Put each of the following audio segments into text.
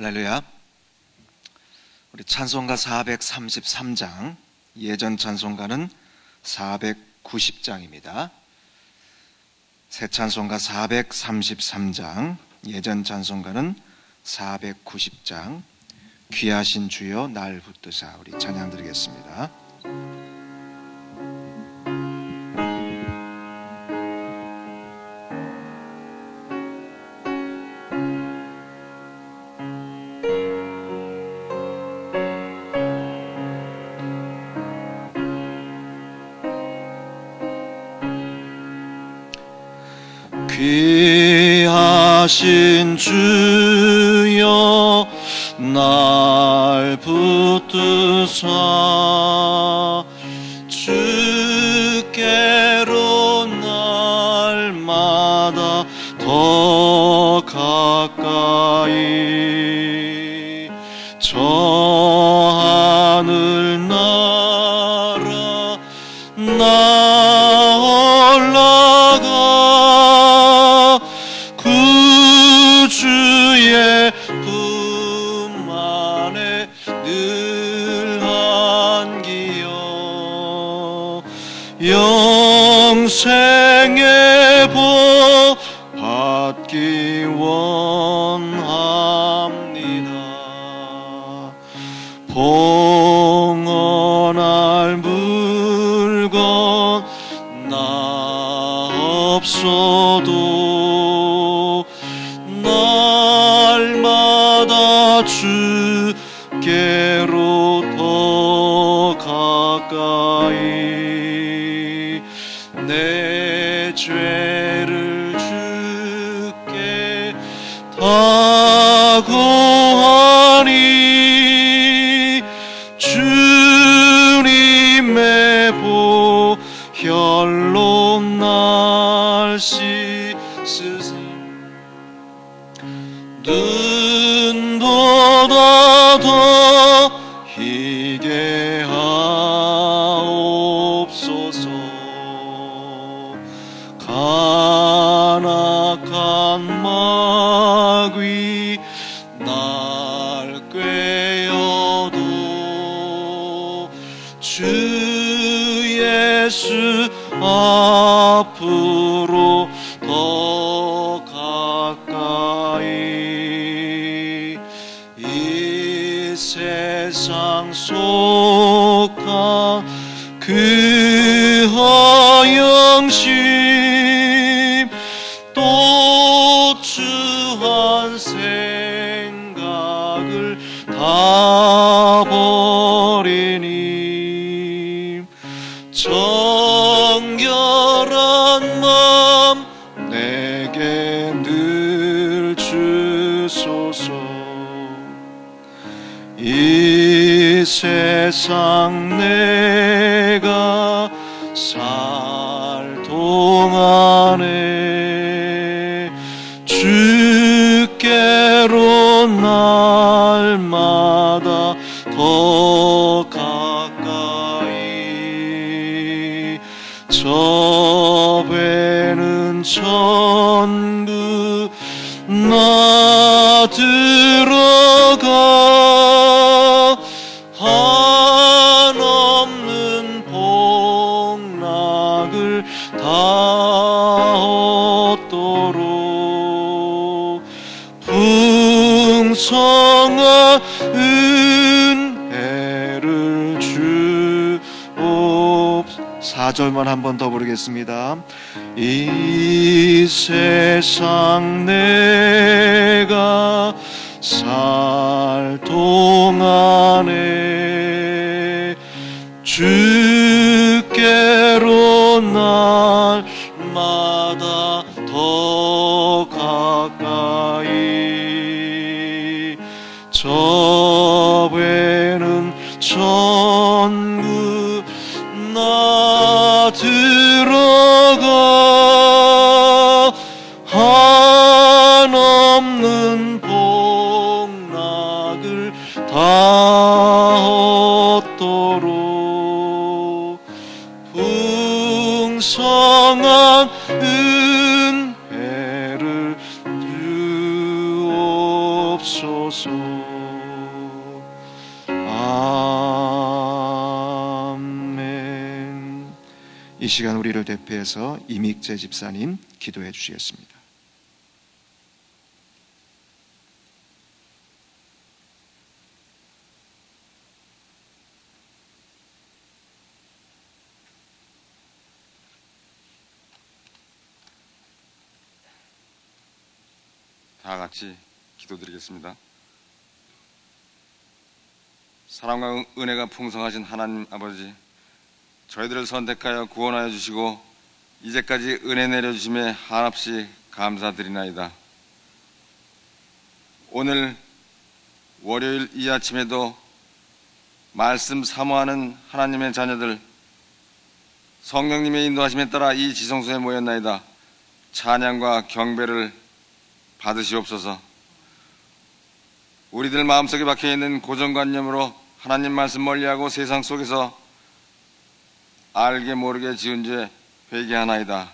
할렐루야. 우리 찬송가 433장, 예전 찬송가는 490장입니다. 새 찬송가 433장, 예전 찬송가는 490장. 귀하신 주여 날 붙드사. 우리 찬양 드리겠습니다. 귀하신 주여 날 붙드사 주께로 날마다 더 가까이 저 하늘 나라 나 올라가 구주의 품 안에 늘 안기어 영생의 복 받기 원합니다. 봉헌할 물건 나 없어도 날마다 주께로 더 가까이 내 죄를 주께 다 고하니 주님의 보혈로 날 씻으사 눈보다 더 희게 하옵소서. 간악한 마귀 날 꾀어도 주 예수 앞으로 더 가까이 이 세상 속한 그 허영심 또 추한 생각을 다 버리니 정결한 마음 내게 늘 주소서. 이 세상 내가 살 동안에 주께로 날마다 더 가까이 저 배는 전부 나 들어가 한없는 복락을 다 얻도록 풍성한 은혜를 주옵소서. 4절만 한 번 더 부르겠습니다. 이 세상 내가 살 동안에 주께로 날마다 더 가까이 저 배는 전부 나 들어가 한없는 복락을 다 얻도록 풍성한 은혜를 주옵소서. 아멘. 이 시간 우리를 대표해서 이믹재 집사님 기도해 주시겠습니다. 다 같이 기도드리겠습니다. 사랑과 은혜가 풍성하신 하나님 아버지, 저희들을 선택하여 구원하여 주시고 이제까지 은혜 내려주심에 한없이 감사드리나이다. 오늘 월요일 이 아침에도 말씀 사모하는 하나님의 자녀들, 성령님의 인도하심에 따라 이 지성소에 모였나이다. 찬양과 경배를 받으시옵소서. 우리들 마음속에 박혀있는 고정관념으로 하나님 말씀 멀리하고 세상 속에서 알게 모르게 지은 죄 회개하나이다.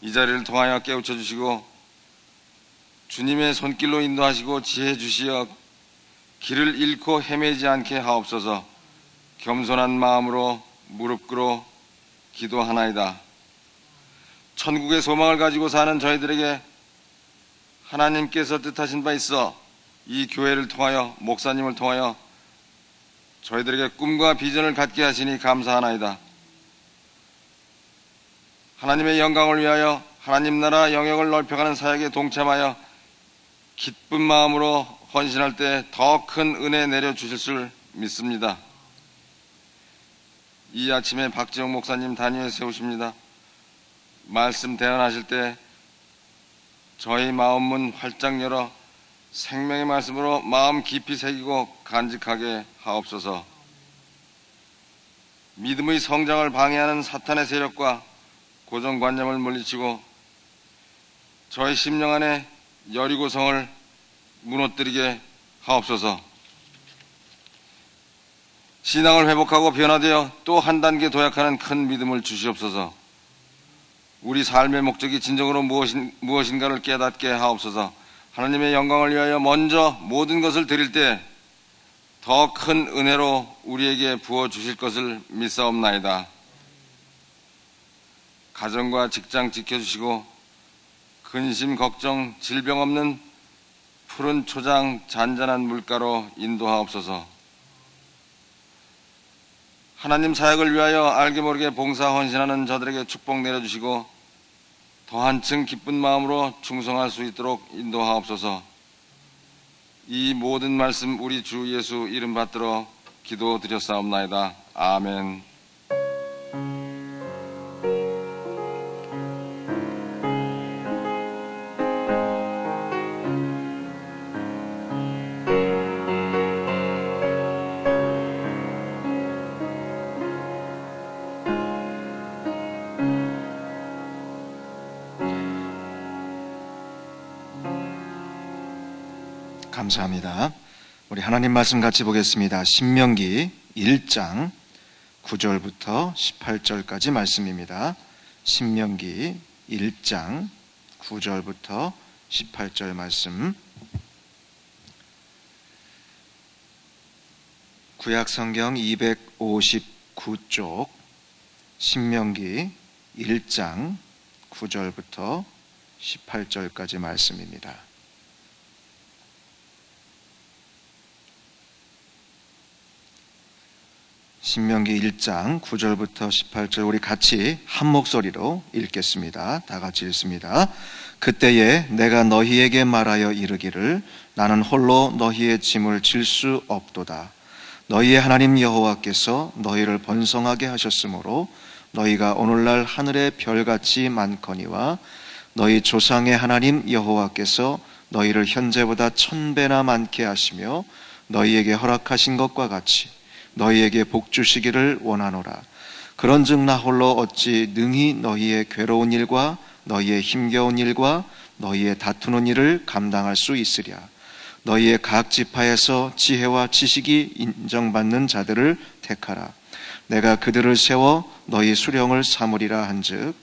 이 자리를 통하여 깨우쳐 주시고 주님의 손길로 인도하시고 지혜 주시어 길을 잃고 헤매지 않게 하옵소서. 겸손한 마음으로 무릎 꿇어 기도하나이다. 천국의 소망을 가지고 사는 저희들에게 하나님께서 뜻하신 바 있어 이 교회를 통하여, 목사님을 통하여 저희들에게 꿈과 비전을 갖게 하시니 감사하나이다. 하나님의 영광을 위하여 하나님 나라 영역을 넓혀가는 사역에 동참하여 기쁜 마음으로 헌신할 때 더 큰 은혜 내려주실 줄 믿습니다. 이 아침에 박지영 목사님 단위에 세우십니다. 말씀 대언하실 때 저희 마음문 활짝 열어 생명의 말씀으로 마음 깊이 새기고 간직하게 하옵소서. 믿음의 성장을 방해하는 사탄의 세력과 고정관념을 물리치고 저희 심령 안에 여리고성을 무너뜨리게 하옵소서. 신앙을 회복하고 변화되어 또 한 단계 도약하는 큰 믿음을 주시옵소서. 우리 삶의 목적이 진정으로 무엇인가를 깨닫게 하옵소서. 하나님의 영광을 위하여 먼저 모든 것을 드릴 때 더 큰 은혜로 우리에게 부어주실 것을 믿사옵나이다. 가정과 직장 지켜주시고 근심, 걱정, 질병 없는 푸른 초장, 잔잔한 물가로 인도하옵소서. 하나님 사역을 위하여 알게 모르게 봉사 헌신하는 저들에게 축복 내려주시고 더 한층 기쁜 마음으로 충성할 수 있도록 인도하옵소서. 이 모든 말씀 우리 주 예수 이름 받들어 기도드렸사옵나이다. 아멘. 감사합니다. 우리 하나님 말씀 같이 보겠습니다. 신명기 1장 9절부터 18절까지 말씀입니다. 신명기 1장 9절부터 18절 말씀. 구약성경 259쪽 신명기 1장 9절부터 18절까지 말씀입니다. 신명기 1장 9절부터 18절 우리 같이 한 목소리로 읽겠습니다. 다 같이 읽습니다. 그때에 내가 너희에게 말하여 이르기를 나는 홀로 너희의 짐을 질 수 없도다. 너희의 하나님 여호와께서 너희를 번성하게 하셨으므로 너희가 오늘날 하늘의 별같이 많거니와 너희 조상의 하나님 여호와께서 너희를 현재보다 1000배나 많게 하시며 너희에게 허락하신 것과 같이 너희에게 복 주시기를 원하노라. 그런즉 나 홀로 어찌 능히 너희의 괴로운 일과 너희의 힘겨운 일과 너희의 다투는 일을 감당할 수 있으랴. 너희의 각 지파에서 지혜와 지식이 인정받는 자들을 택하라. 내가 그들을 세워 너희 수령을 삼으리라 한즉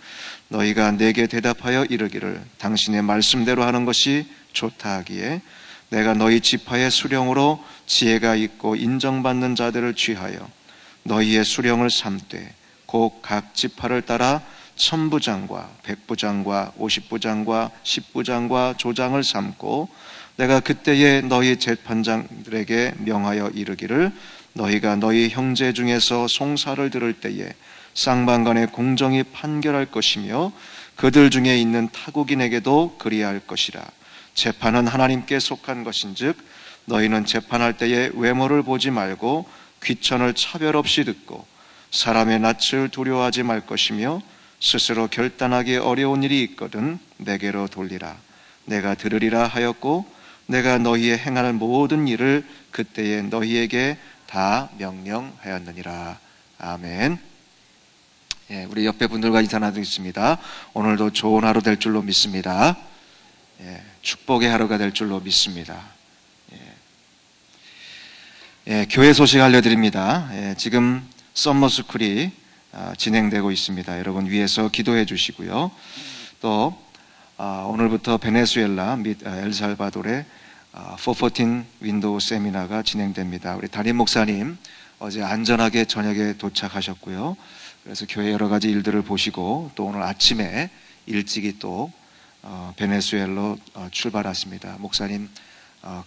너희가 내게 대답하여 이르기를 당신의 말씀대로 하는 것이 좋다 하기에 내가 너희 지파의 수령으로 지혜가 있고 인정받는 자들을 취하여 너희의 수령을 삼되 곧 각 지파를 따라 천부장과 백부장과 50부장과 10부장과 조장을 삼고 내가 그때에 너희 재판장들에게 명하여 이르기를 너희가 너희 형제 중에서 송사를 들을 때에 쌍방간에 공정히 판결할 것이며 그들 중에 있는 타국인에게도 그리할 것이라. 재판은 하나님께 속한 것인즉 너희는 재판할 때에 외모를 보지 말고 귀천을 차별 없이 듣고 사람의 낯을 두려워하지 말 것이며 스스로 결단하기 어려운 일이 있거든 내게로 돌리라. 내가 들으리라 하였고 내가 너희의 행하는 모든 일을 그때에 너희에게 다 명령하였느니라. 아멘. 예, 우리 옆에 분들과 인사 나누겠습니다. 오늘도 좋은 하루 될 줄로 믿습니다. 예, 축복의 하루가 될 줄로 믿습니다. 예, 교회 소식 알려드립니다. 예, 지금 썸머스쿨이 진행되고 있습니다. 여러분 위에서 기도해 주시고요. 또 오늘부터 베네수엘라 및 엘살바도르의 414 윈도우 세미나가 진행됩니다. 우리 담임 목사님 어제 안전하게 저녁에 도착하셨고요. 그래서 교회 여러 가지 일들을 보시고 또 오늘 아침에 일찍이 또 베네수엘로 출발하십니다. 목사님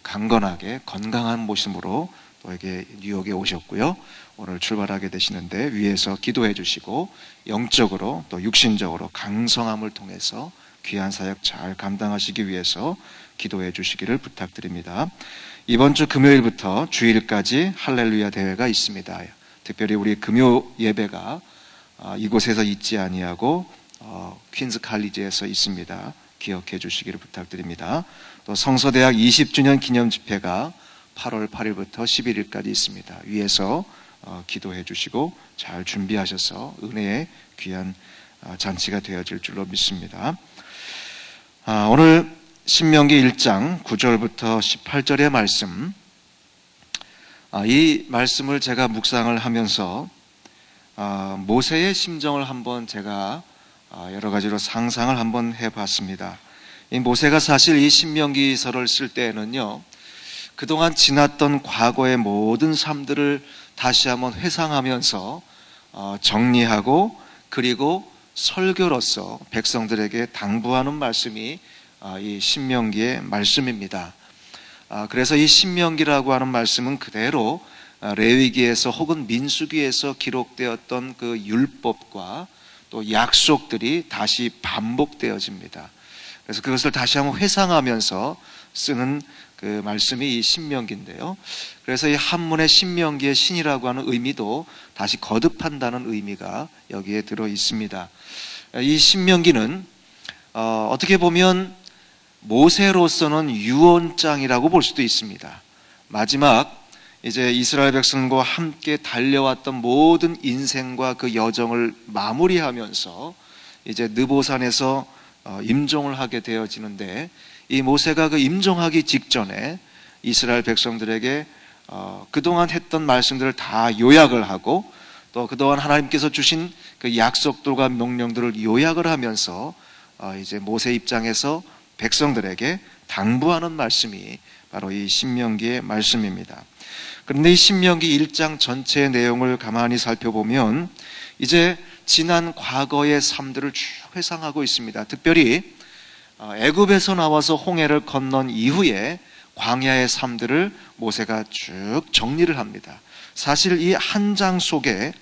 강건하게 건강한 모습으로 또 이렇게 뉴욕에 오셨고요. 오늘 출발하게 되시는데 위에서 기도해 주시고 영적으로 또 육신적으로 강성함을 통해서 귀한 사역 잘 감당하시기 위해서 기도해 주시기를 부탁드립니다. 이번 주 금요일부터 주일까지 할렐루야 대회가 있습니다. 특별히 우리 금요 예배가 이곳에서 있지 아니하고 퀸즈 칼리지에서 있습니다. 기억해 주시기를 부탁드립니다. 또 성서대학 20주년 기념 집회가 8월 8일부터 11일까지 있습니다. 위에서 기도해 주시고 잘 준비하셔서 은혜의 귀한 잔치가 되어질 줄로 믿습니다. 오늘 신명기 1장 9절부터 18절의 말씀, 이 말씀을 제가 묵상을 하면서 모세의 심정을 한번 제가 여러 가지로 상상을 한번 해봤습니다. 이 모세가 사실 이 신명기서를 쓸 때에는요, 그동안 지났던 과거의 모든 삶들을 다시 한번 회상하면서 정리하고 그리고 설교로서 백성들에게 당부하는 말씀이 이 신명기의 말씀입니다. 그래서 이 신명기라고 하는 말씀은 그대로 레위기에서 혹은 민수기에서 기록되었던 그 율법과 또 약속들이 다시 반복되어집니다. 그래서 그것을 다시 한번 회상하면서 쓰는 그 말씀이 이 신명기인데요. 그래서 이 한문의 신명기의 신이라고 하는 의미도 다시 거듭한다는 의미가 여기에 들어 있습니다. 이 신명기는 어떻게 보면 모세로서는 유언장이라고 볼 수도 있습니다. 마지막 이제 이스라엘 백성과 함께 달려왔던 모든 인생과 그 여정을 마무리하면서 이제 느보산에서 임종을 하게 되어지는데, 이 모세가 그 임종하기 직전에 이스라엘 백성들에게 그동안 했던 말씀들을 다 요약을 하고 또 그동안 하나님께서 주신 그 약속들과 명령들을 요약을 하면서 이제 모세 입장에서 백성들에게 당부하는 말씀이 바로 이 신명기의 말씀입니다. 그런데 이 신명기 1장 전체의 내용을 가만히 살펴보면 이제 지난 과거의 삶들을 쭉 회상하고 있습니다. 특별히 애굽에서 나와서 홍해를 건넌 이후에 광야의 삶들을 모세가 쭉 정리를 합니다. 사실 이 한 장 속에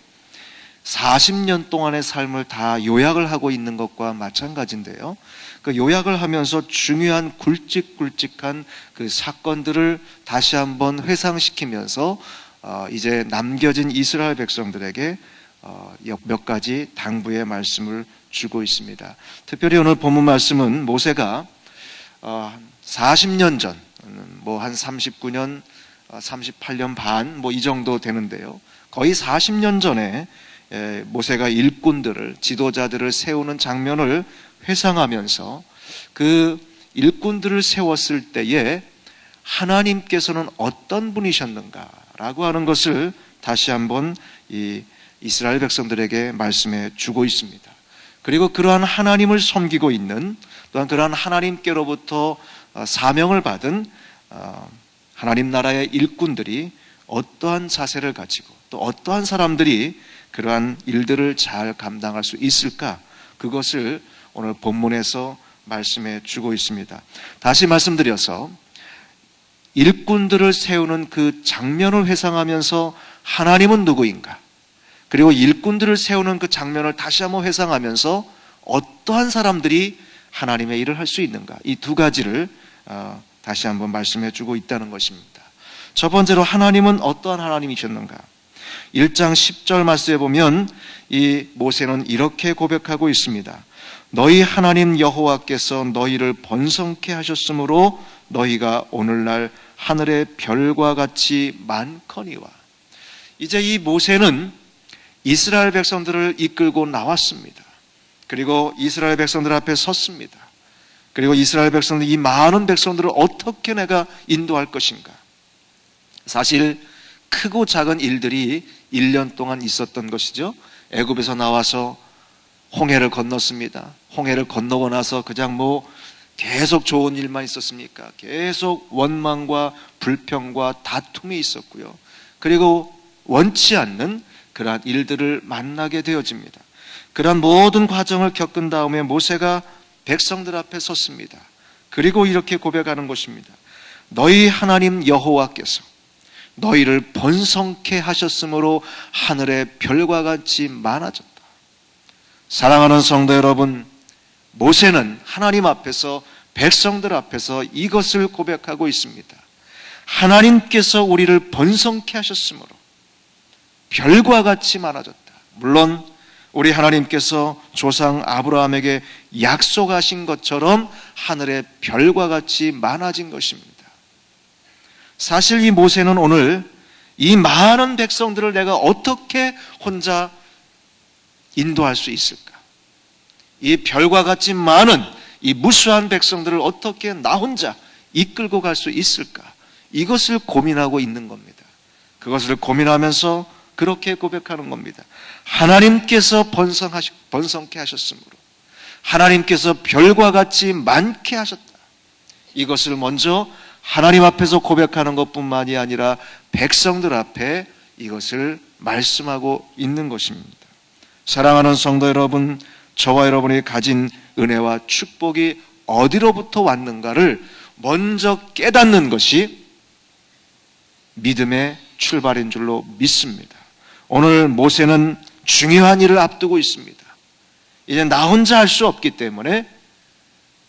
40년 동안의 삶을 다 요약을 하고 있는 것과 마찬가지인데요. 그 요약을 하면서 중요한 굵직굵직한 그 사건들을 다시 한번 회상시키면서 이제 남겨진 이스라엘 백성들에게 몇 가지 당부의 말씀을 주고 있습니다. 특별히 오늘 본문 말씀은 모세가 40년 전, 뭐 한 39년, 38년 반, 뭐 이 정도 되는데요. 거의 40년 전에 모세가 일꾼들을, 지도자들을 세우는 장면을 회상하면서 그 일꾼들을 세웠을 때에 하나님께서는 어떤 분이셨는가라고 하는 것을 다시 한번 이 이스라엘 백성들에게 말씀해 주고 있습니다. 그리고 그러한 하나님을 섬기고 있는, 또한 그러한 하나님께로부터 사명을 받은 하나님 나라의 일꾼들이 어떠한 자세를 가지고 또 어떠한 사람들이 그러한 일들을 잘 감당할 수 있을까? 그것을 오늘 본문에서 말씀해 주고 있습니다. 다시 말씀드려서 일꾼들을 세우는 그 장면을 회상하면서 하나님은 누구인가? 그리고 일꾼들을 세우는 그 장면을 다시 한번 회상하면서 어떠한 사람들이 하나님의 일을 할 수 있는가? 이 두 가지를 다시 한번 말씀해 주고 있다는 것입니다. 첫 번째로 하나님은 어떠한 하나님이셨는가? 1장 10절 말씀에 보면 이 모세는 이렇게 고백하고 있습니다. 너희 하나님 여호와께서 너희를 번성케 하셨으므로 너희가 오늘날 하늘의 별과 같이 많거니와. 이제 이 모세는 이스라엘 백성들을 이끌고 나왔습니다. 그리고 이스라엘 백성들 앞에 섰습니다. 그리고 이스라엘 백성들, 이 많은 백성들을 어떻게 내가 인도할 것인가? 사실 크고 작은 일들이 1년 동안 있었던 것이죠. 애굽에서 나와서 홍해를 건넜습니다. 홍해를 건너고 나서 그냥 계속 좋은 일만 있었습니까? 계속 원망과 불평과 다툼이 있었고요. 그리고 원치 않는 그러한 일들을 만나게 되어집니다. 그러한 모든 과정을 겪은 다음에 모세가 백성들 앞에 섰습니다. 그리고 이렇게 고백하는 것입니다. 너희 하나님 여호와께서 너희를 번성케 하셨으므로 하늘의 별과 같이 많아졌다. 사랑하는 성도 여러분, 모세는 하나님 앞에서 백성들 앞에서 이것을 고백하고 있습니다. 하나님께서 우리를 번성케 하셨으므로 별과 같이 많아졌다. 물론 우리 하나님께서 조상 아브라함에게 약속하신 것처럼 하늘의 별과 같이 많아진 것입니다. 사실 이 모세는 오늘 이 많은 백성들을 내가 어떻게 혼자 인도할 수 있을까? 이 별과 같이 많은 이 무수한 백성들을 어떻게 나 혼자 이끌고 갈 수 있을까? 이것을 고민하고 있는 겁니다. 그것을 고민하면서 그렇게 고백하는 겁니다. 하나님께서 번성케 하셨으므로 하나님께서 별과 같이 많게 하셨다. 이것을 먼저 하나님 앞에서 고백하는 것뿐만이 아니라 백성들 앞에 이것을 말씀하고 있는 것입니다. 사랑하는 성도 여러분, 저와 여러분이 가진 은혜와 축복이 어디로부터 왔는가를 먼저 깨닫는 것이 믿음의 출발인 줄로 믿습니다. 오늘 모세는 중요한 일을 앞두고 있습니다. 이제 나 혼자 할 수 없기 때문에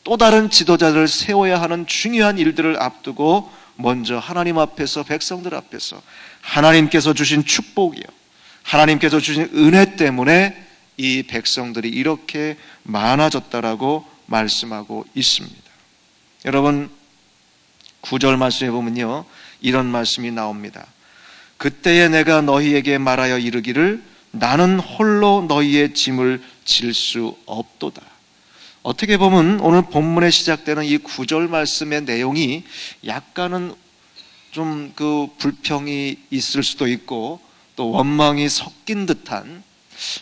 또 다른 지도자들을 세워야 하는 중요한 일들을 앞두고 먼저 하나님 앞에서, 백성들 앞에서 하나님께서 주신 축복이요, 하나님께서 주신 은혜 때문에 이 백성들이 이렇게 많아졌다라고 말씀하고 있습니다. 여러분, 9절 말씀에 보면요, 이런 말씀이 나옵니다. 그때에 내가 너희에게 말하여 이르기를 나는 홀로 너희의 짐을 질 수 없도다. 어떻게 보면 오늘 본문에 시작되는 이 9절 말씀의 내용이 약간은 좀 그 불평이 있을 수도 있고 또 원망이 섞인 듯한,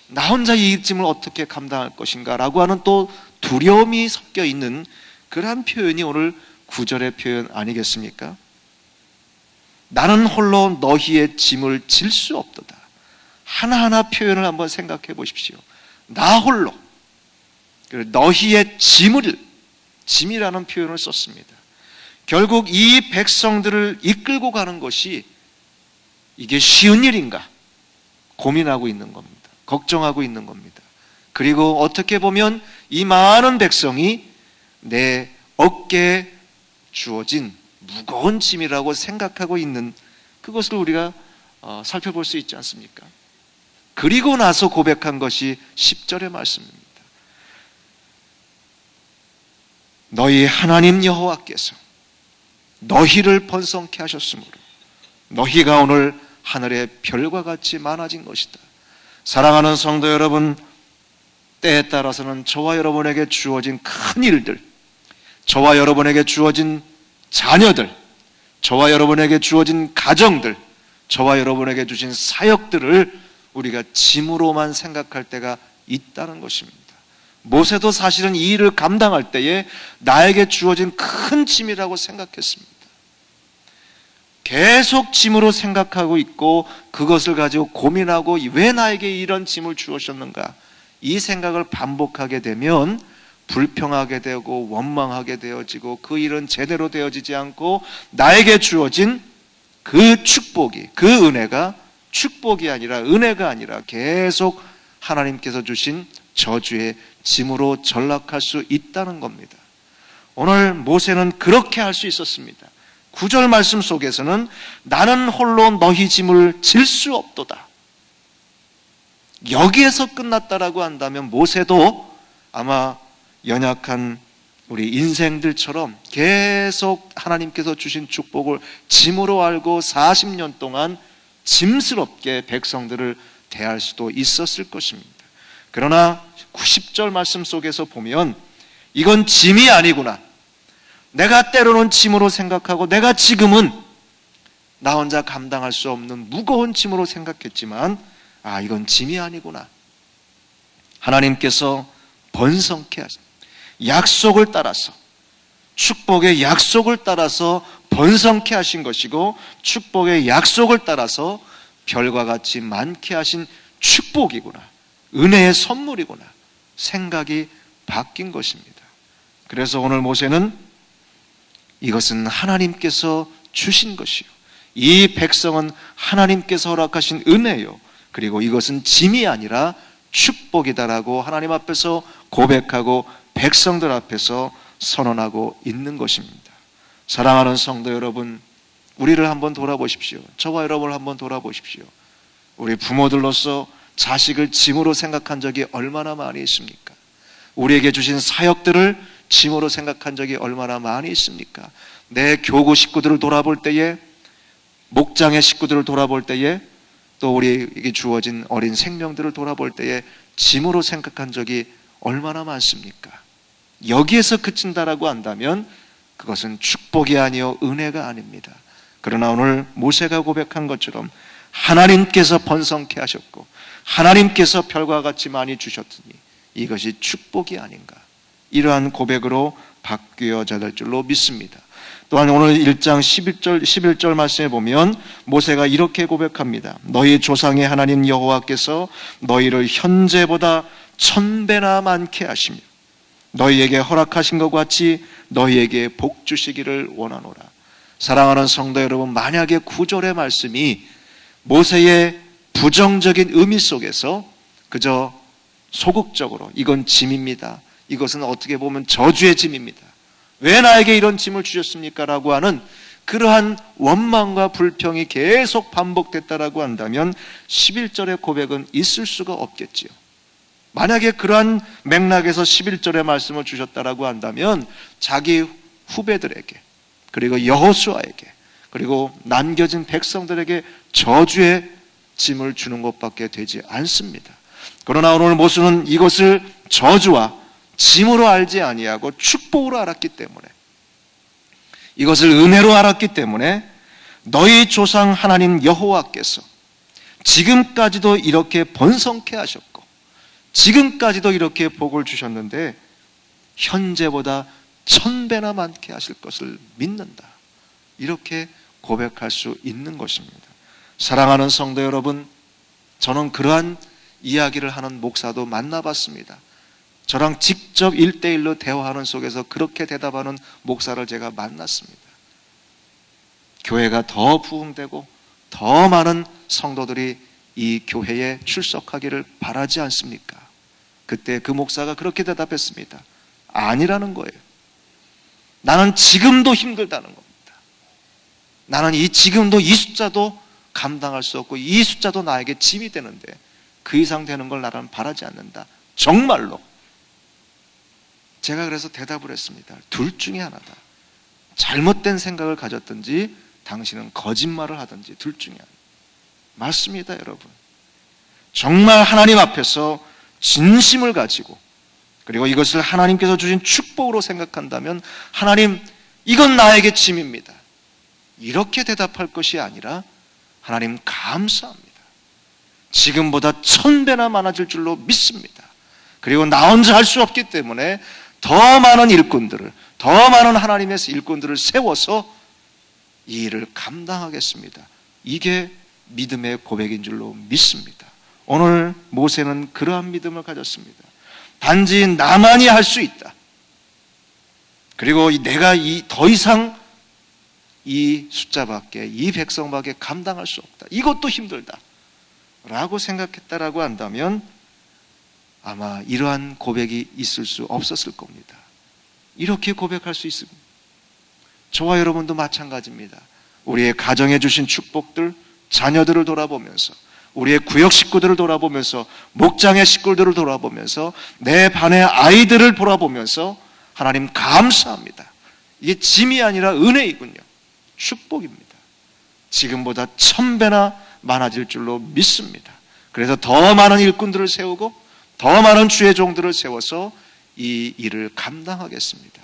나 혼자 이 짐을 어떻게 감당할 것인가 라고 하는 또 두려움이 섞여 있는 그러한 표현이 오늘 9절의 표현 아니겠습니까? 나는 홀로 너희의 짐을 질 수 없도다. 하나하나 표현을 한번 생각해 보십시오. 나 홀로 너희의 짐이라는 표현을 썼습니다. 결국 이 백성들을 이끌고 가는 것이 이게 쉬운 일인가 고민하고 있는 겁니다. 걱정하고 있는 겁니다. 그리고 어떻게 보면 이 많은 백성이 내 어깨에 주어진 무거운 짐이라고 생각하고 있는 그것을 우리가 살펴볼 수 있지 않습니까? 그리고 나서 고백한 것이 10절의 말씀입니다. 너희 하나님 여호와께서 너희를 번성케 하셨으므로 너희가 오늘 하늘의 별과 같이 많아진 것이다. 사랑하는 성도 여러분, 때에 따라서는 저와 여러분에게 주어진 큰 일들, 저와 여러분에게 주어진 자녀들, 저와 여러분에게 주어진 가정들, 저와 여러분에게 주신 사역들을 우리가 짐으로만 생각할 때가 있다는 것입니다. 모세도 사실은 이 일을 감당할 때에 나에게 주어진 큰 짐이라고 생각했습니다. 계속 짐으로 생각하고 있고 그것을 가지고 고민하고 왜 나에게 이런 짐을 주셨는가, 이 생각을 반복하게 되면 불평하게 되고 원망하게 되어지고 그 일은 제대로 되어지지 않고 나에게 주어진 그 축복이, 그 은혜가 축복이 아니라 은혜가 아니라 계속 하나님께서 주신 저주의 짐으로 전락할 수 있다는 겁니다. 오늘 모세는 그렇게 할 수 있었습니다. 9절 말씀 속에서는 나는 홀로 너희 짐을 질 수 없도다, 여기에서 끝났다라고 한다면 모세도 아마 연약한 우리 인생들처럼 계속 하나님께서 주신 축복을 짐으로 알고 40년 동안 짐스럽게 백성들을 대할 수도 있었을 것입니다. 그러나 90절 말씀 속에서 보면 이건 짐이 아니구나, 내가 때로는 짐으로 생각하고 내가 지금은 나 혼자 감당할 수 없는 무거운 짐으로 생각했지만 이건 짐이 아니구나, 하나님께서 번성케 하신 약속을 따라서, 축복의 약속을 따라서 번성케 하신 것이고 축복의 약속을 따라서 별과 같이 많게 하신 축복이구나, 은혜의 선물이구나 생각이 바뀐 것입니다. 그래서 오늘 모세는 이것은 하나님께서 주신 것이요, 이 백성은 하나님께서 허락하신 은혜요, 그리고 이것은 짐이 아니라 축복이다라고 하나님 앞에서 고백하고 백성들 앞에서 선언하고 있는 것입니다. 사랑하는 성도 여러분, 우리를 한번 돌아보십시오. 저와 여러분을 한번 돌아보십시오. 우리 부모들로서 자식을 짐으로 생각한 적이 얼마나 많이 있습니까? 우리에게 주신 사역들을 짐으로 생각한 적이 얼마나 많이 있습니까? 내 교구 식구들을 돌아볼 때에, 목장의 식구들을 돌아볼 때에, 또 우리에게 주어진 어린 생명들을 돌아볼 때에 짐으로 생각한 적이 얼마나 많습니까? 여기에서 그친다라고 한다면 그것은 축복이 아니요 은혜가 아닙니다. 그러나 오늘 모세가 고백한 것처럼 하나님께서 번성케 하셨고 하나님께서 별과 같이 많이 주셨으니 이것이 축복이 아닌가, 이러한 고백으로 바뀌어져야 될 줄로 믿습니다. 또한 오늘 1장 11절 말씀에 보면 모세가 이렇게 고백합니다. 너희 조상의 하나님 여호와께서 너희를 현재보다 1000배나 많게 하시며 너희에게 허락하신 것 같이 너희에게 복 주시기를 원하노라. 사랑하는 성도 여러분, 만약에 9절의 말씀이 모세의 부정적인 의미 속에서 그저 소극적으로 이건 짐입니다, 이것은 어떻게 보면 저주의 짐입니다, 왜 나에게 이런 짐을 주셨습니까? 라고 하는 그러한 원망과 불평이 계속 반복됐다라고 한다면 11절의 고백은 있을 수가 없겠지요. 만약에 그러한 맥락에서 11절의 말씀을 주셨다라고 한다면 자기 후배들에게, 그리고 여호수아에게, 그리고 남겨진 백성들에게 저주의 짐을 주는 것밖에 되지 않습니다. 그러나 오늘 모세는 이것을 저주와 짐으로 알지 아니하고 축복으로 알았기 때문에, 이것을 은혜로 알았기 때문에 너희 조상 하나님 여호와께서 지금까지도 이렇게 번성케 하셨고 지금까지도 이렇게 복을 주셨는데 현재보다 1000배나 많게 하실 것을 믿는다, 이렇게 고백할 수 있는 것입니다. 사랑하는 성도 여러분, 저는 그러한 이야기를 하는 목사도 만나봤습니다. 저랑 직접 1대1로 대화하는 속에서 그렇게 대답하는 목사를 제가 만났습니다. 교회가 더 부흥되고 더 많은 성도들이 이 교회에 출석하기를 바라지 않습니까? 그때 그 목사가 그렇게 대답했습니다. 아니라는 거예요. 나는 지금도 힘들다는 겁니다. 나는 지금도 이 숫자도 감당할 수 없고 이 숫자도 나에게 짐이 되는데 그 이상 되는 걸 나는 바라지 않는다. 정말로. 제가 그래서 대답을 했습니다. 둘 중에 하나다. 잘못된 생각을 가졌든지 당신은 거짓말을 하든지 둘 중에 하나. 맞습니다, 여러분. 정말 하나님 앞에서 진심을 가지고 그리고 이것을 하나님께서 주신 축복으로 생각한다면 하나님, 이건 나에게 짐입니다, 이렇게 대답할 것이 아니라 하나님 감사합니다, 지금보다 1000배나 많아질 줄로 믿습니다, 그리고 나 혼자 할 수 없기 때문에 더 많은 일꾼들을, 더 많은 하나님의 일꾼들을 세워서 이 일을 감당하겠습니다. 이게 믿음의 고백인 줄로 믿습니다. 오늘 모세는 그러한 믿음을 가졌습니다. 단지 나만이 할 수 있다. 그리고 내가 더 이상 이 숫자밖에, 이 백성밖에 감당할 수 없다. 이것도 힘들다 라고 생각했다라고 한다면 아마 이러한 고백이 있을 수 없었을 겁니다. 이렇게 고백할 수 있습니다. 저와 여러분도 마찬가지입니다. 우리의 가정에 주신 축복들, 자녀들을 돌아보면서, 우리의 구역 식구들을 돌아보면서, 목장의 식구들을 돌아보면서, 내 반의 아이들을 돌아보면서 하나님 감사합니다. 이게 짐이 아니라 은혜이군요. 축복입니다. 지금보다 1000배나 많아질 줄로 믿습니다. 그래서 더 많은 일꾼들을 세우고 더 많은 주의 종들을 세워서 이 일을 감당하겠습니다.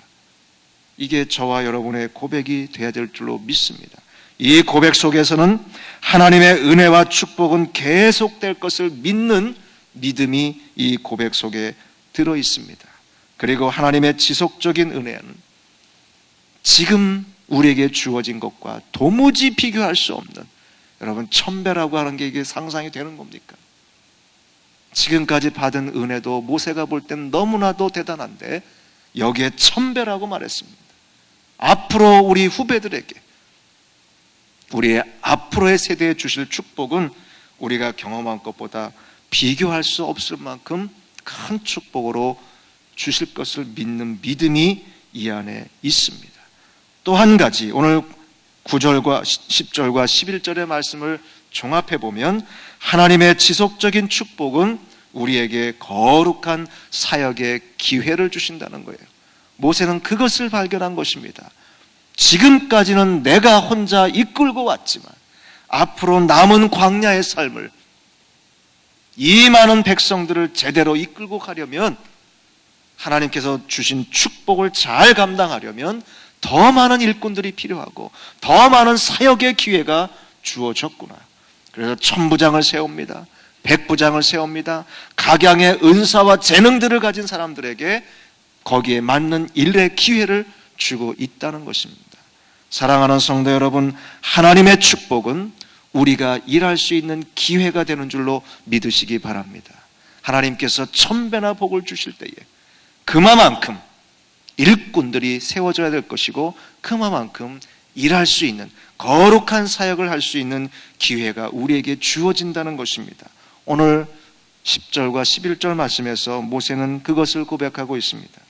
이게 저와 여러분의 고백이 되어야 될 줄로 믿습니다. 이 고백 속에서는 하나님의 은혜와 축복은 계속될 것을 믿는 믿음이 이 고백 속에 들어 있습니다. 그리고 하나님의 지속적인 은혜는 지금 우리에게 주어진 것과 도무지 비교할 수 없는, 여러분 1000배라고 하는 게 이게 상상이 되는 겁니까? 지금까지 받은 은혜도 모세가 볼 땐 너무나도 대단한데 여기에 1000배라고 말했습니다. 앞으로 우리 후배들에게, 우리의 앞으로의 세대에 주실 축복은 우리가 경험한 것보다 비교할 수 없을 만큼 큰 축복으로 주실 것을 믿는 믿음이 이 안에 있습니다. 또 한 가지, 오늘 9절과 10절과 11절의 말씀을 종합해 보면 하나님의 지속적인 축복은 우리에게 거룩한 사역의 기회를 주신다는 거예요. 모세는 그것을 발견한 것입니다. 지금까지는 내가 혼자 이끌고 왔지만 앞으로 남은 광야의 삶을, 이 많은 백성들을 제대로 이끌고 가려면, 하나님께서 주신 축복을 잘 감당하려면 더 많은 일꾼들이 필요하고 더 많은 사역의 기회가 주어졌구나. 그래서 1000부장을 세웁니다. 100부장을 세웁니다. 각양의 은사와 재능들을 가진 사람들에게 거기에 맞는 일의 기회를 주고 있다는 것입니다. 사랑하는 성도 여러분, 하나님의 축복은 우리가 일할 수 있는 기회가 되는 줄로 믿으시기 바랍니다. 하나님께서 1000배나 복을 주실 때에 그만큼 일꾼들이 세워져야 될 것이고, 그만큼 일할 수 있는, 거룩한 사역을 할 수 있는 기회가 우리에게 주어진다는 것입니다. 오늘 10절과 11절 말씀에서 모세는 그것을 고백하고 있습니다.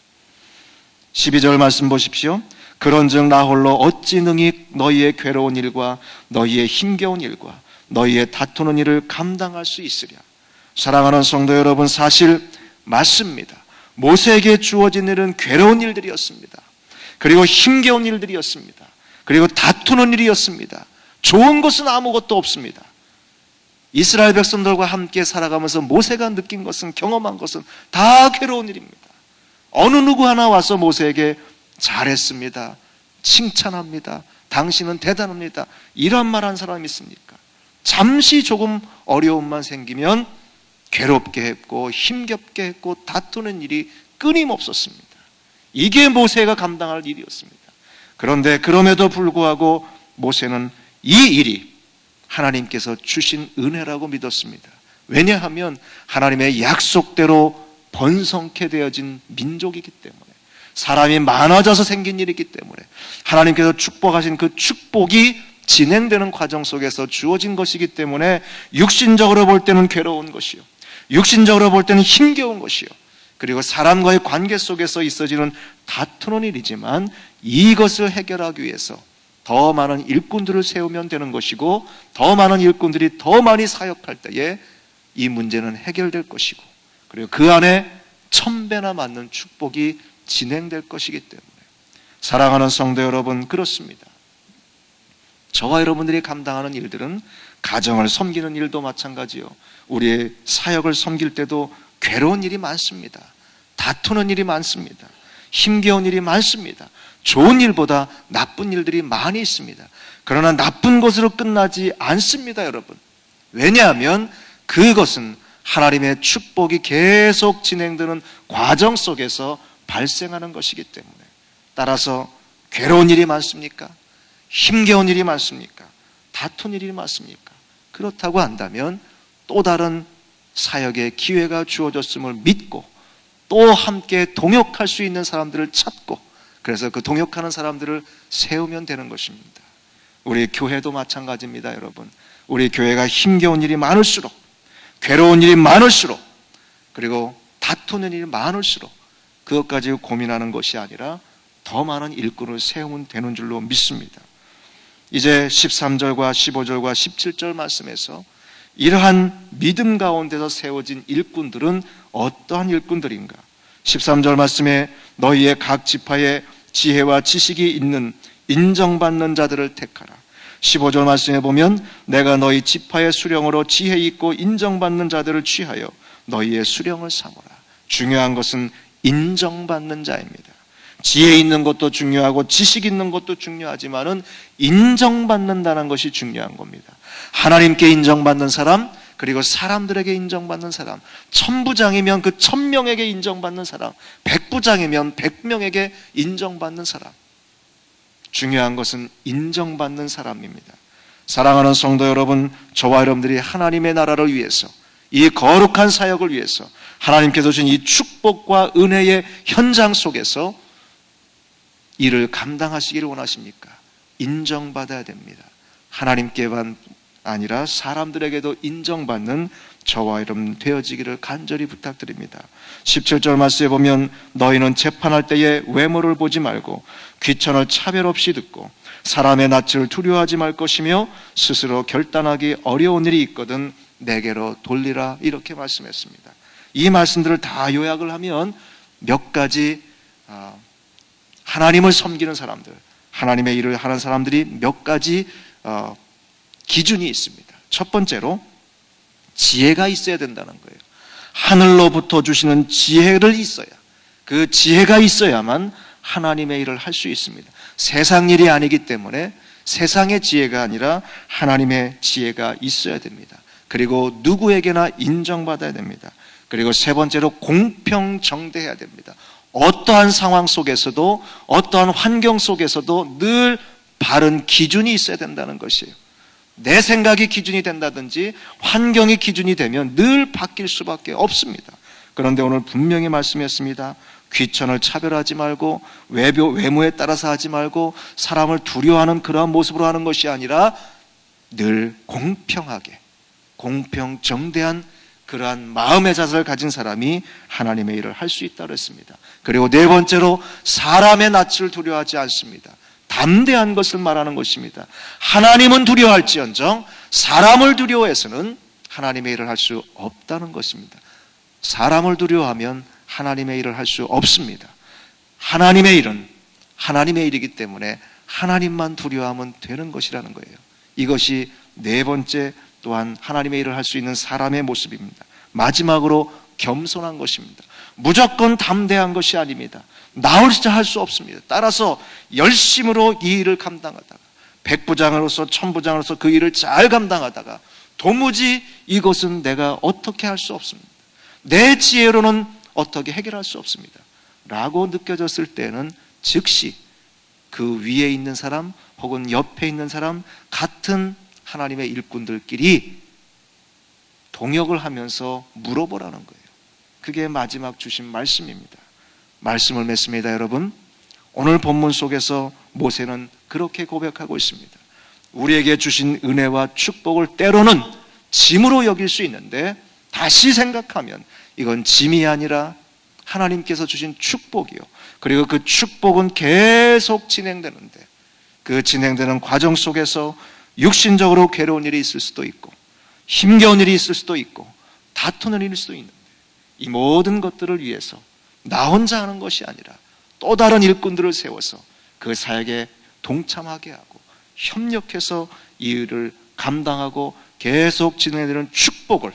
12절 말씀 보십시오. 그런즉 나 홀로 어찌 능히 너희의 괴로운 일과 너희의 힘겨운 일과 너희의 다투는 일을 감당할 수 있으랴. 사랑하는 성도 여러분, 사실 맞습니다. 모세에게 주어진 일은 괴로운 일들이었습니다. 그리고 힘겨운 일들이었습니다. 그리고 다투는 일이었습니다. 좋은 것은 아무것도 없습니다. 이스라엘 백성들과 함께 살아가면서 모세가 느낀 것은, 경험한 것은 다 괴로운 일입니다. 어느 누구 하나 와서 모세에게 잘했습니다, 칭찬합니다, 당신은 대단합니다, 이런 말 한 사람이 있습니까? 잠시 조금 어려움만 생기면 괴롭게 했고 힘겹게 했고 다투는 일이 끊임없었습니다. 이게 모세가 감당할 일이었습니다. 그런데 그럼에도 불구하고 모세는 이 일이 하나님께서 주신 은혜라고 믿었습니다. 왜냐하면 하나님의 약속대로 번성케 되어진 민족이기 때문에, 사람이 많아져서 생긴 일이기 때문에, 하나님께서 축복하신 그 축복이 진행되는 과정 속에서 주어진 것이기 때문에 육신적으로 볼 때는 괴로운 것이요, 육신적으로 볼 때는 힘겨운 것이요, 그리고 사람과의 관계 속에서 있어지는 다투는 일이지만 이것을 해결하기 위해서 더 많은 일꾼들을 세우면 되는 것이고, 더 많은 일꾼들이 더 많이 사역할 때에 이 문제는 해결될 것이고, 그리고 그 안에 1000배나 맞는 축복이 진행될 것이기 때문에, 사랑하는 성도 여러분, 그렇습니다. 저와 여러분들이 감당하는 일들은 가정을 섬기는 일도 마찬가지요, 우리의 사역을 섬길 때도 괴로운 일이 많습니다. 다투는 일이 많습니다. 힘겨운 일이 많습니다. 좋은 일보다 나쁜 일들이 많이 있습니다. 그러나 나쁜 것으로 끝나지 않습니다, 여러분. 왜냐하면 그것은 하나님의 축복이 계속 진행되는 과정 속에서 발생하는 것이기 때문에. 따라서 괴로운 일이 많습니까? 힘겨운 일이 많습니까? 다툰 일이 많습니까? 그렇다고 한다면 또 다른 사역의 기회가 주어졌음을 믿고 또 함께 동역할 수 있는 사람들을 찾고 그래서 그 동역하는 사람들을 세우면 되는 것입니다. 우리 교회도 마찬가지입니다, 여러분. 우리 교회가 힘겨운 일이 많을수록, 괴로운 일이 많을수록, 그리고 다투는 일이 많을수록 그것 가지고 고민하는 것이 아니라 더 많은 일꾼을 세우면 되는 줄로 믿습니다. 이제 13절과 15절과 17절 말씀에서 이러한 믿음 가운데서 세워진 일꾼들은 어떠한 일꾼들인가? 13절 말씀에 너희의 각 지파에 지혜와 지식이 있는 인정받는 자들을 택하라. 15절 말씀에 보면 내가 너희 지파의 수령으로 지혜 있고 인정받는 자들을 취하여 너희의 수령을 삼으라. 중요한 것은 인정받는 자입니다. 지혜 있는 것도 중요하고 지식 있는 것도 중요하지만은 인정받는다는 것이 중요한 겁니다. 하나님께 인정받는 사람, 그리고 사람들에게 인정받는 사람, 1000부장이면 그 1000명에게 인정받는 사람, 100부장이면 100명에게 인정받는 사람. 중요한 것은 인정받는 사람입니다. 사랑하는 성도 여러분, 저와 여러분들이 하나님의 나라를 위해서, 이 거룩한 사역을 위해서 하나님께서 주신 이 축복과 은혜의 현장 속에서 일을 감당하시기를 원하십니까? 인정받아야 됩니다. 하나님께만 아니라 사람들에게도 인정받는 저와 여러분 되어지기를 간절히 부탁드립니다. 17절 말씀에 보면 너희는 재판할 때에 외모를 보지 말고 귀천을 차별 없이 듣고 사람의 낯을 두려워하지 말 것이며 스스로 결단하기 어려운 일이 있거든 내게로 돌리라, 이렇게 말씀했습니다. 이 말씀들을 다 요약을 하면 몇 가지 하나님을 섬기는 사람들, 하나님의 일을 하는 사람들이 몇 가지 기준이 있습니다. 첫 번째로 지혜가 있어야 된다는 거예요. 하늘로부터 주시는 지혜를 있어야, 그 지혜가 있어야만 하나님의 일을 할 수 있습니다. 세상 일이 아니기 때문에 세상의 지혜가 아니라 하나님의 지혜가 있어야 됩니다. 그리고 누구에게나 인정받아야 됩니다. 그리고 세 번째로 공평정대해야 됩니다. 어떠한 상황 속에서도 어떠한 환경 속에서도 늘 바른 기준이 있어야 된다는 것이에요. 내 생각이 기준이 된다든지 환경이 기준이 되면 늘 바뀔 수밖에 없습니다. 그런데 오늘 분명히 말씀했습니다. 귀천을 차별하지 말고 외모에 따라서 하지 말고 사람을 두려워하는 그러한 모습으로 하는 것이 아니라 늘 공평하게, 공평정대한 그러한 마음의 자세를 가진 사람이 하나님의 일을 할 수 있다고 했습니다. 그리고 네 번째로 사람의 낯을 두려워하지 않습니다. 담대한 것을 말하는 것입니다. 하나님은 두려워할지언정 사람을 두려워해서는 하나님의 일을 할 수 없다는 것입니다. 사람을 두려워하면 하나님의 일을 할 수 없습니다. 하나님의 일은 하나님의 일이기 때문에 하나님만 두려워하면 되는 것이라는 거예요. 이것이 네 번째 또한 하나님의 일을 할 수 있는 사람의 모습입니다. 마지막으로 겸손한 것입니다. 무조건 담대한 것이 아닙니다. 나 혼자 할 수 없습니다. 따라서 열심으로 이 일을 감당하다가 100부장으로서 1000부장으로서 그 일을 잘 감당하다가 도무지 이것은 내가 어떻게 할 수 없습니다. 내 지혜로는 어떻게 해결할 수 없습니다. 라고 느껴졌을 때는 즉시 그 위에 있는 사람 혹은 옆에 있는 사람 같은 하나님의 일꾼들끼리 동역을 하면서 물어보라는 거예요. 그게 마지막 주신 말씀입니다. 말씀을 맺습니다, 여러분. 오늘 본문 속에서 모세는 그렇게 고백하고 있습니다. 우리에게 주신 은혜와 축복을 때로는 짐으로 여길 수 있는데 다시 생각하면 이건 짐이 아니라 하나님께서 주신 축복이요. 그리고 그 축복은 계속 진행되는데 그 진행되는 과정 속에서 육신적으로 괴로운 일이 있을 수도 있고 힘겨운 일이 있을 수도 있고 다투는 일일 수도 있는데 이 모든 것들을 위해서 나 혼자 하는 것이 아니라 또 다른 일꾼들을 세워서 그 사역에 동참하게 하고 협력해서 이 일을 감당하고 계속 진행되는 축복을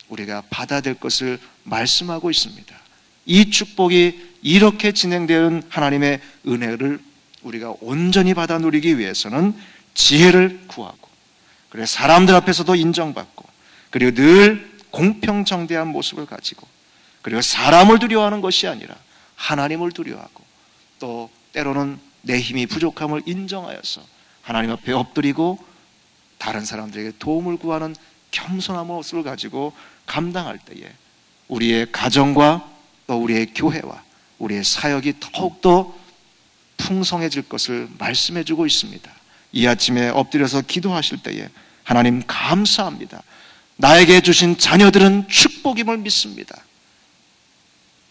우리가 받아야 될 것을 말씀하고 있습니다. 이 축복이 이렇게 진행되는 하나님의 은혜를 우리가 온전히 받아 누리기 위해서는 지혜를 구하고 그래 사람들 앞에서도 인정받고 그리고 늘 공평정대한 모습을 가지고 그리고 사람을 두려워하는 것이 아니라 하나님을 두려워하고 또 때로는 내 힘이 부족함을 인정하여서 하나님 앞에 엎드리고 다른 사람들에게 도움을 구하는 겸손한 모습을 가지고 감당할 때에 우리의 가정과 또 우리의 교회와 우리의 사역이 더욱더 풍성해질 것을 말씀해 주고 있습니다. 이 아침에 엎드려서 기도하실 때에 하나님 감사합니다. 나에게 주신 자녀들은 축복임을 믿습니다.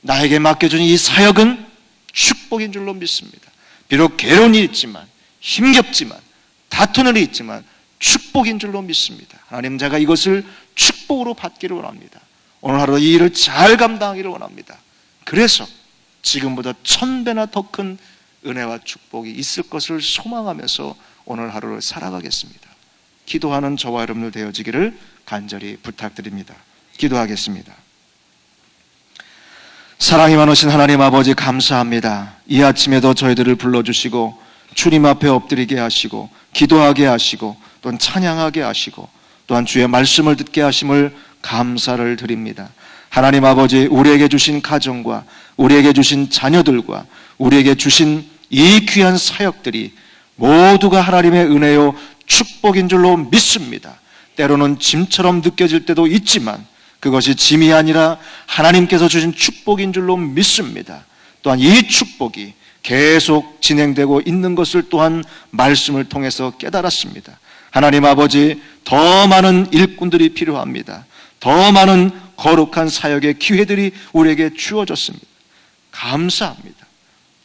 나에게 맡겨준 이 사역은 축복인 줄로 믿습니다. 비록 괴로운 일이 있지만, 힘겹지만, 다투는 일이 있지만 축복인 줄로 믿습니다. 하나님, 제가 이것을 축복으로 받기를 원합니다. 오늘 하루 이 일을 잘 감당하기를 원합니다. 그래서 지금보다 1000배나 더 큰 은혜와 축복이 있을 것을 소망하면서 오늘 하루를 살아가겠습니다. 기도하는 저와 여러분들 되어지기를 간절히 부탁드립니다. 기도하겠습니다. 사랑이 많으신 하나님 아버지, 감사합니다. 이 아침에도 저희들을 불러주시고 주님 앞에 엎드리게 하시고 기도하게 하시고 또한 찬양하게 하시고 또한 주의 말씀을 듣게 하심을 감사를 드립니다. 하나님 아버지, 우리에게 주신 가정과 우리에게 주신 자녀들과 우리에게 주신 이 귀한 사역들이 모두가 하나님의 은혜요 축복인 줄로 믿습니다. 때로는 짐처럼 느껴질 때도 있지만 그것이 짐이 아니라 하나님께서 주신 축복인 줄로 믿습니다. 또한 이 축복이 계속 진행되고 있는 것을 또한 말씀을 통해서 깨달았습니다. 하나님 아버지, 더 많은 일꾼들이 필요합니다. 더 많은 거룩한 사역의 기회들이 우리에게 주어졌습니다. 감사합니다.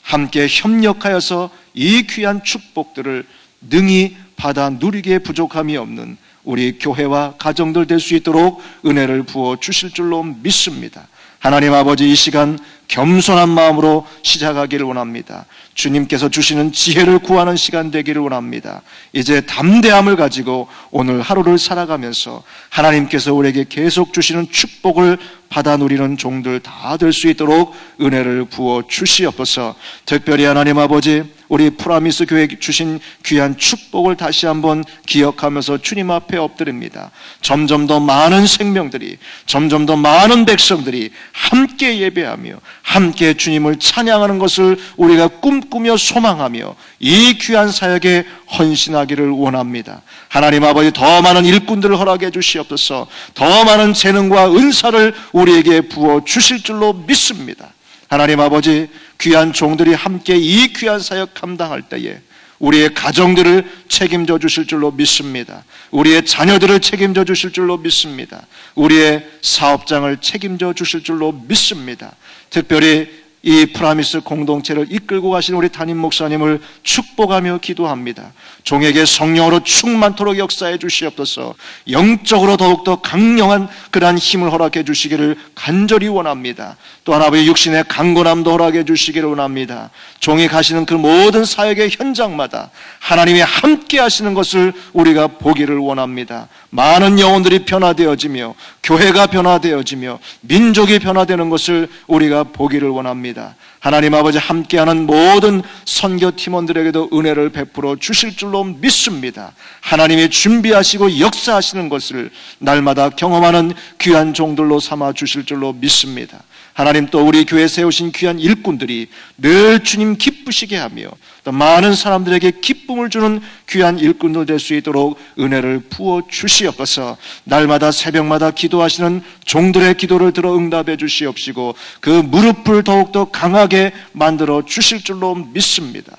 함께 협력하여서 이 귀한 축복들을 능히 받아 누리기에 부족함이 없는 우리 교회와 가정들 될 수 있도록 은혜를 부어 주실 줄로 믿습니다. 하나님 아버지, 이 시간 겸손한 마음으로 시작하기를 원합니다. 주님께서 주시는 지혜를 구하는 시간 되기를 원합니다. 이제 담대함을 가지고 오늘 하루를 살아가면서 하나님께서 우리에게 계속 주시는 축복을 받아 누리는 종들 다 될 수 있도록 은혜를 부어 주시옵소서. 특별히 하나님 아버지, 우리 프라미스 교회 주신 귀한 축복을 다시 한번 기억하면서 주님 앞에 엎드립니다. 점점 더 많은 생명들이, 점점 더 많은 백성들이 함께 예배하며 함께 주님을 찬양하는 것을 우리가 꿈꾸며 소망하며 이 귀한 사역에 헌신하기를 원합니다. 하나님 아버지, 더 많은 일꾼들을 허락해 주시옵소서. 더 많은 재능과 은사를 우리에게 부어 주실 줄로 믿습니다. 하나님 아버지, 귀한 종들이 함께 이 귀한 사역 감당할 때에 우리의 가정들을 책임져 주실 줄로 믿습니다. 우리의 자녀들을 책임져 주실 줄로 믿습니다. 우리의 사업장을 책임져 주실 줄로 믿습니다. 특별히 이 프라미스 공동체를 이끌고 가신 우리 담임 목사님을 축복하며 기도합니다. 종에게 성령으로 충만토록 역사해 주시옵소서. 영적으로 더욱더 강력한 그러한 힘을 허락해 주시기를 간절히 원합니다. 또한 아버지, 육신의 강건함도 허락해 주시기를 원합니다. 종이 가시는 그 모든 사역의 현장마다 하나님이 함께 하시는 것을 우리가 보기를 원합니다. 많은 영혼들이 변화되어지며 교회가 변화되어지며 민족이 변화되는 것을 우리가 보기를 원합니다. 하나님 아버지, 함께하는 모든 선교 팀원들에게도 은혜를 베풀어 주실 줄로 믿습니다. 하나님이 준비하시고 역사하시는 것을 날마다 경험하는 귀한 종들로 삼아 주실 줄로 믿습니다. 하나님, 또 우리 교회에 세우신 귀한 일꾼들이 늘 주님 기쁘시게 하며 또 많은 사람들에게 기쁨을 주는 귀한 일꾼들 될 수 있도록 은혜를 부어 주시옵소서. 날마다 새벽마다 기도하시는 종들의 기도를 들어 응답해 주시옵시고 그 무릎을 더욱더 강하게 만들어 주실 줄로 믿습니다.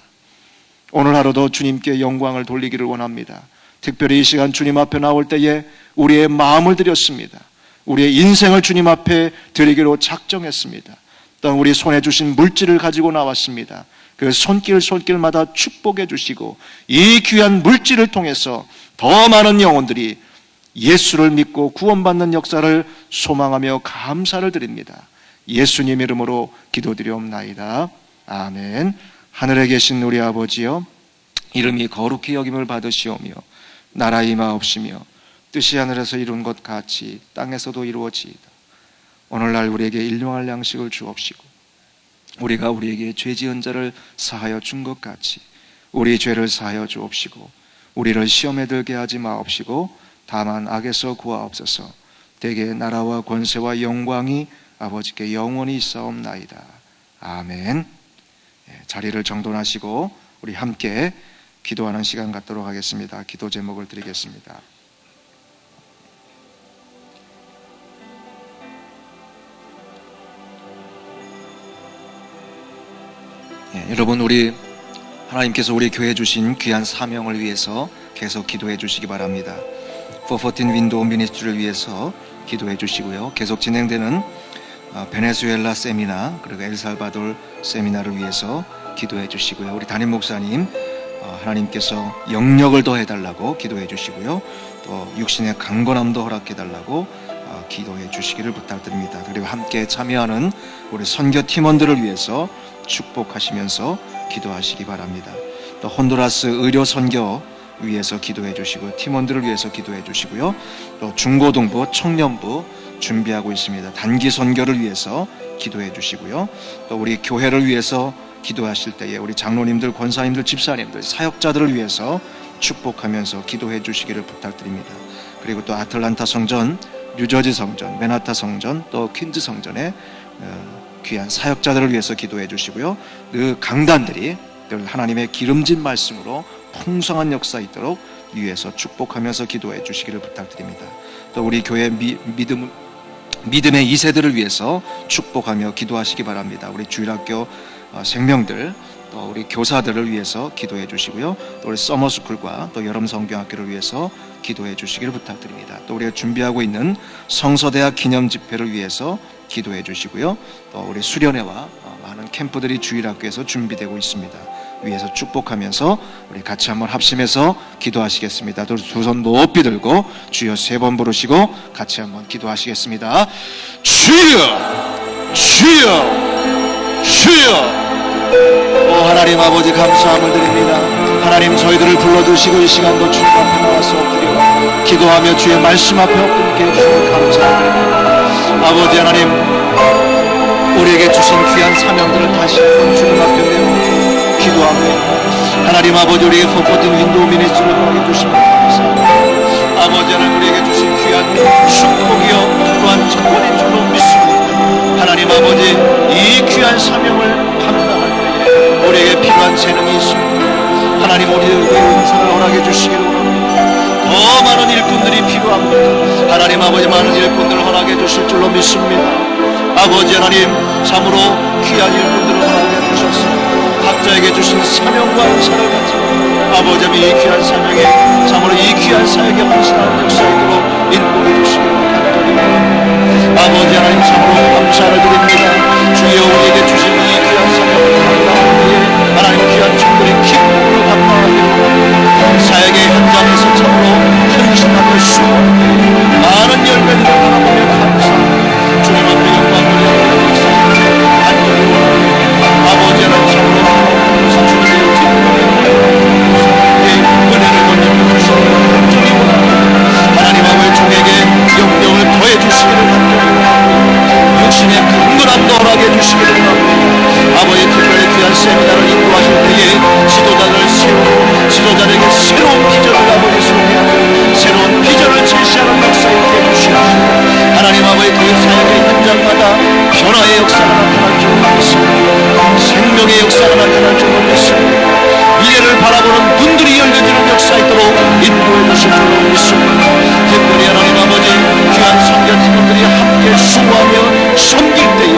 오늘 하루도 주님께 영광을 돌리기를 원합니다. 특별히 이 시간 주님 앞에 나올 때에 우리의 마음을 드렸습니다. 우리의 인생을 주님 앞에 드리기로 작정했습니다. 또한 우리 손에 주신 물질을 가지고 나왔습니다. 그 손길마다 축복해 주시고 이 귀한 물질을 통해서 더 많은 영혼들이 예수를 믿고 구원받는 역사를 소망하며 감사를 드립니다. 예수님 이름으로 기도드리옵나이다. 아멘. 하늘에 계신 우리 아버지여, 이름이 거룩히 여김을 받으시오며 나라 임하옵시며 뜻이 하늘에서 이룬 것 같이 땅에서도 이루어지이다. 오늘날 우리에게 일용할 양식을 주옵시고 우리가 우리에게 죄 지은 자를 사하여 준 것 같이 우리 죄를 사하여 주옵시고 우리를 시험에 들게 하지 마옵시고 다만 악에서 구하옵소서. 대개 나라와 권세와 영광이 아버지께 영원히 있사옵나이다. 아멘. 자리를 정돈하시고 우리 함께 기도하는 시간 갖도록 하겠습니다. 기도 제목을 드리겠습니다. 여러분, 우리 하나님께서 우리 교회 주신 귀한 사명을 위해서 계속 기도해 주시기 바랍니다. 414 윈도우 미니스트리를 위해서 기도해 주시고요. 계속 진행되는 베네수엘라 세미나 그리고 엘살바도르 세미나를 위해서 기도해 주시고요. 우리 담임 목사님 하나님께서 영력을 더해 달라고 기도해 주시고요. 또 육신의 강건함도 허락해 달라고 기도해 주시기를 부탁드립니다. 그리고 함께 참여하는 우리 선교 팀원들을 위해서 축복하시면서 기도하시기 바랍니다. 또 혼두라스 의료 선교 위해서 기도해 주시고 팀원들을 위해서 기도해 주시고요. 또 중고등부, 청년부 준비하고 있습니다. 단기 선교를 위해서 기도해 주시고요. 또 우리 교회를 위해서 기도하실 때에 우리 장로님들, 권사님들, 집사님들, 사역자들을 위해서 축복하면서 기도해 주시기를 부탁드립니다. 그리고 또 아틀란타 성전, 뉴저지 성전, 맨하탄 성전, 또 퀸즈 성전의 귀한 사역자들을 위해서 기도해 주시고요. 그 강단들이 늘 하나님의 기름진 말씀으로 풍성한 역사 있도록 위해서 축복하면서 기도해 주시기를 부탁드립니다. 또 우리 교회 믿음의 2세들을 위해서 축복하며 기도하시기 바랍니다. 우리 주일학교 생명들, 또 우리 교사들을 위해서 기도해 주시고요. 또 우리 서머스쿨과 또 여름성경학교를 위해서 기도해 주시기를 부탁드립니다. 또 우리가 준비하고 있는 성서대학 기념 집회를 위해서 기도해 주시고요. 또 우리 수련회와 많은 캠프들이 주일학교에서 준비되고 있습니다. 위에서 축복하면서 우리 같이 한번 합심해서 기도하시겠습니다. 두 손 높이 들고 주여 3번 부르시고 같이 한번 기도하시겠습니다. 주여, 주여, 주여. 오 하나님 아버지, 감사함을 드립니다. 하나님, 저희들을 불러주시고 이 시간도 주님 앞에 나와서 엎드려 기도하며 주의 말씀 앞에 엎드리게 해주시니 감사합니다. 아버지 하나님, 우리에게 주신 귀한 사명들을 다시 한번 주님 앞에 내놓고 기도합니다. 하나님 아버지, 우리에게 414 윈도우 미니스트리를 허락해 주시면 감사합니다. 아버지 하나님, 우리에게 주신 귀한 축복이요 또한 천권인 줄로 믿습니다. 하나님 아버지, 이 귀한 사명을 감당할 때에 우리에게 필요한 재능이 있습니다. 하나님, 우리에게 은사를 허락해 주시기를 원합니다. 더 많은 일꾼들이 필요합니다. 하나님 아버지, 많은 일꾼들을 허락해 주실 줄로 믿습니다. 아버지 하나님, 참으로 귀한 일꾼들을 허락해 주셨습니다. 각자에게 주신 사명과 은사를 가지고 아버지 하나님, 이 귀한 사명에 참으로 이 귀한 사역에 헌신하는 역사이도록 인도해 주시기를 간절히 아버지 하나님, 참으로 감사를 드립니다. 주여, 우리에게 주신 이 귀한 사명을 감당할 때에 하나님, 귀한 종들이 기쁨으로 감당하기를 사역의 현장에서 참으로 헌신하며 수고할 때 많은 열매들을 바라보며 감사합니다. 주님 앞에 영광을 돌리는 역사에 간절히 원합니다. 아버지 하나님, 참으로 사춘기의 뒷문에 은혜를 던지며 주시기를 간절히 원합니다. 하나님 아버지, 종에게 영병을 더해 주시기를 간절히 원합니다. 육신의 강건함도 허락해 주시기를 원합니다. 아버지, 특별히 귀한 세미나를 인도하실 때에 지도자들에게 새로운 비전을 아버지 소개하고 새로운 비전을 제시하는 역사에 있게 주시옵소서. 하나님 아버지, 그 사역의 현장마다 변화의 역사가 나타날 줄 믿습니다. 생명의 역사가 나타날 줄 믿습니다. 미래를 바라보는 눈들이 열려지는 역사 있도록 인도해 주실 줄 믿습니다. 특별히 하나님 아버지, 귀한 선교팀원들이 함께 수고하며 섬길 때에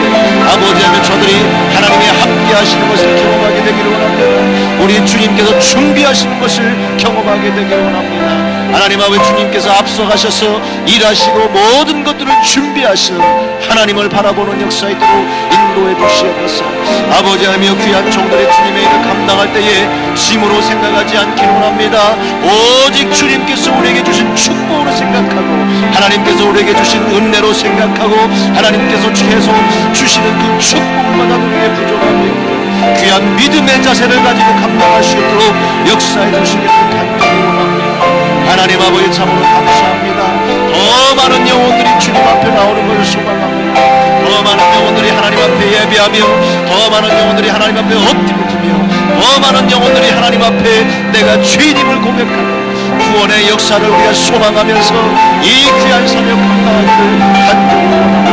아버지 하며 저들이 하나님의 함께 하시는 것을 경험하게 되기를 원합니다. 우리 주님께서 준비하시는 것을 경험하게 되기를 원합니다. 하나님 아버지, 주님께서 앞서가셔서 일하시고 모든 것들을 준비하시는 하나님을 바라보는 역사 있도록 인도해 주시옵소서. 아버지 하며 귀한 종들의 주님의 일을 감당할 때에 짐으로 생각하지 않기를 원합니다. 오직 주님께서 우리에게 주신 축복으로 생각하고 하나님께서 우리에게 주신 은혜로 생각하고 하나님께서 최소 주시는 그 축복을 받아 우리에게 부족함이 없고 귀한 믿음의 자세를 가지고 감당할 수 있도록 역사해 주시기를 간절히 원합니다. 하나님 아버지, 참으로 감사합니다. 더 많은 영혼들이 주님 앞에 나오는 것을 소망합니다. 더 많은 영혼들이 하나님 앞에 예배하며 더 많은 영혼들이 하나님 앞에 엎드리며 더 많은 영혼들이 하나님 앞에 내가 죄인임을 고백하는 구원의 역사를 우리가 소망하면서 이 귀한 사명 감당하기를 간절히 원합니다.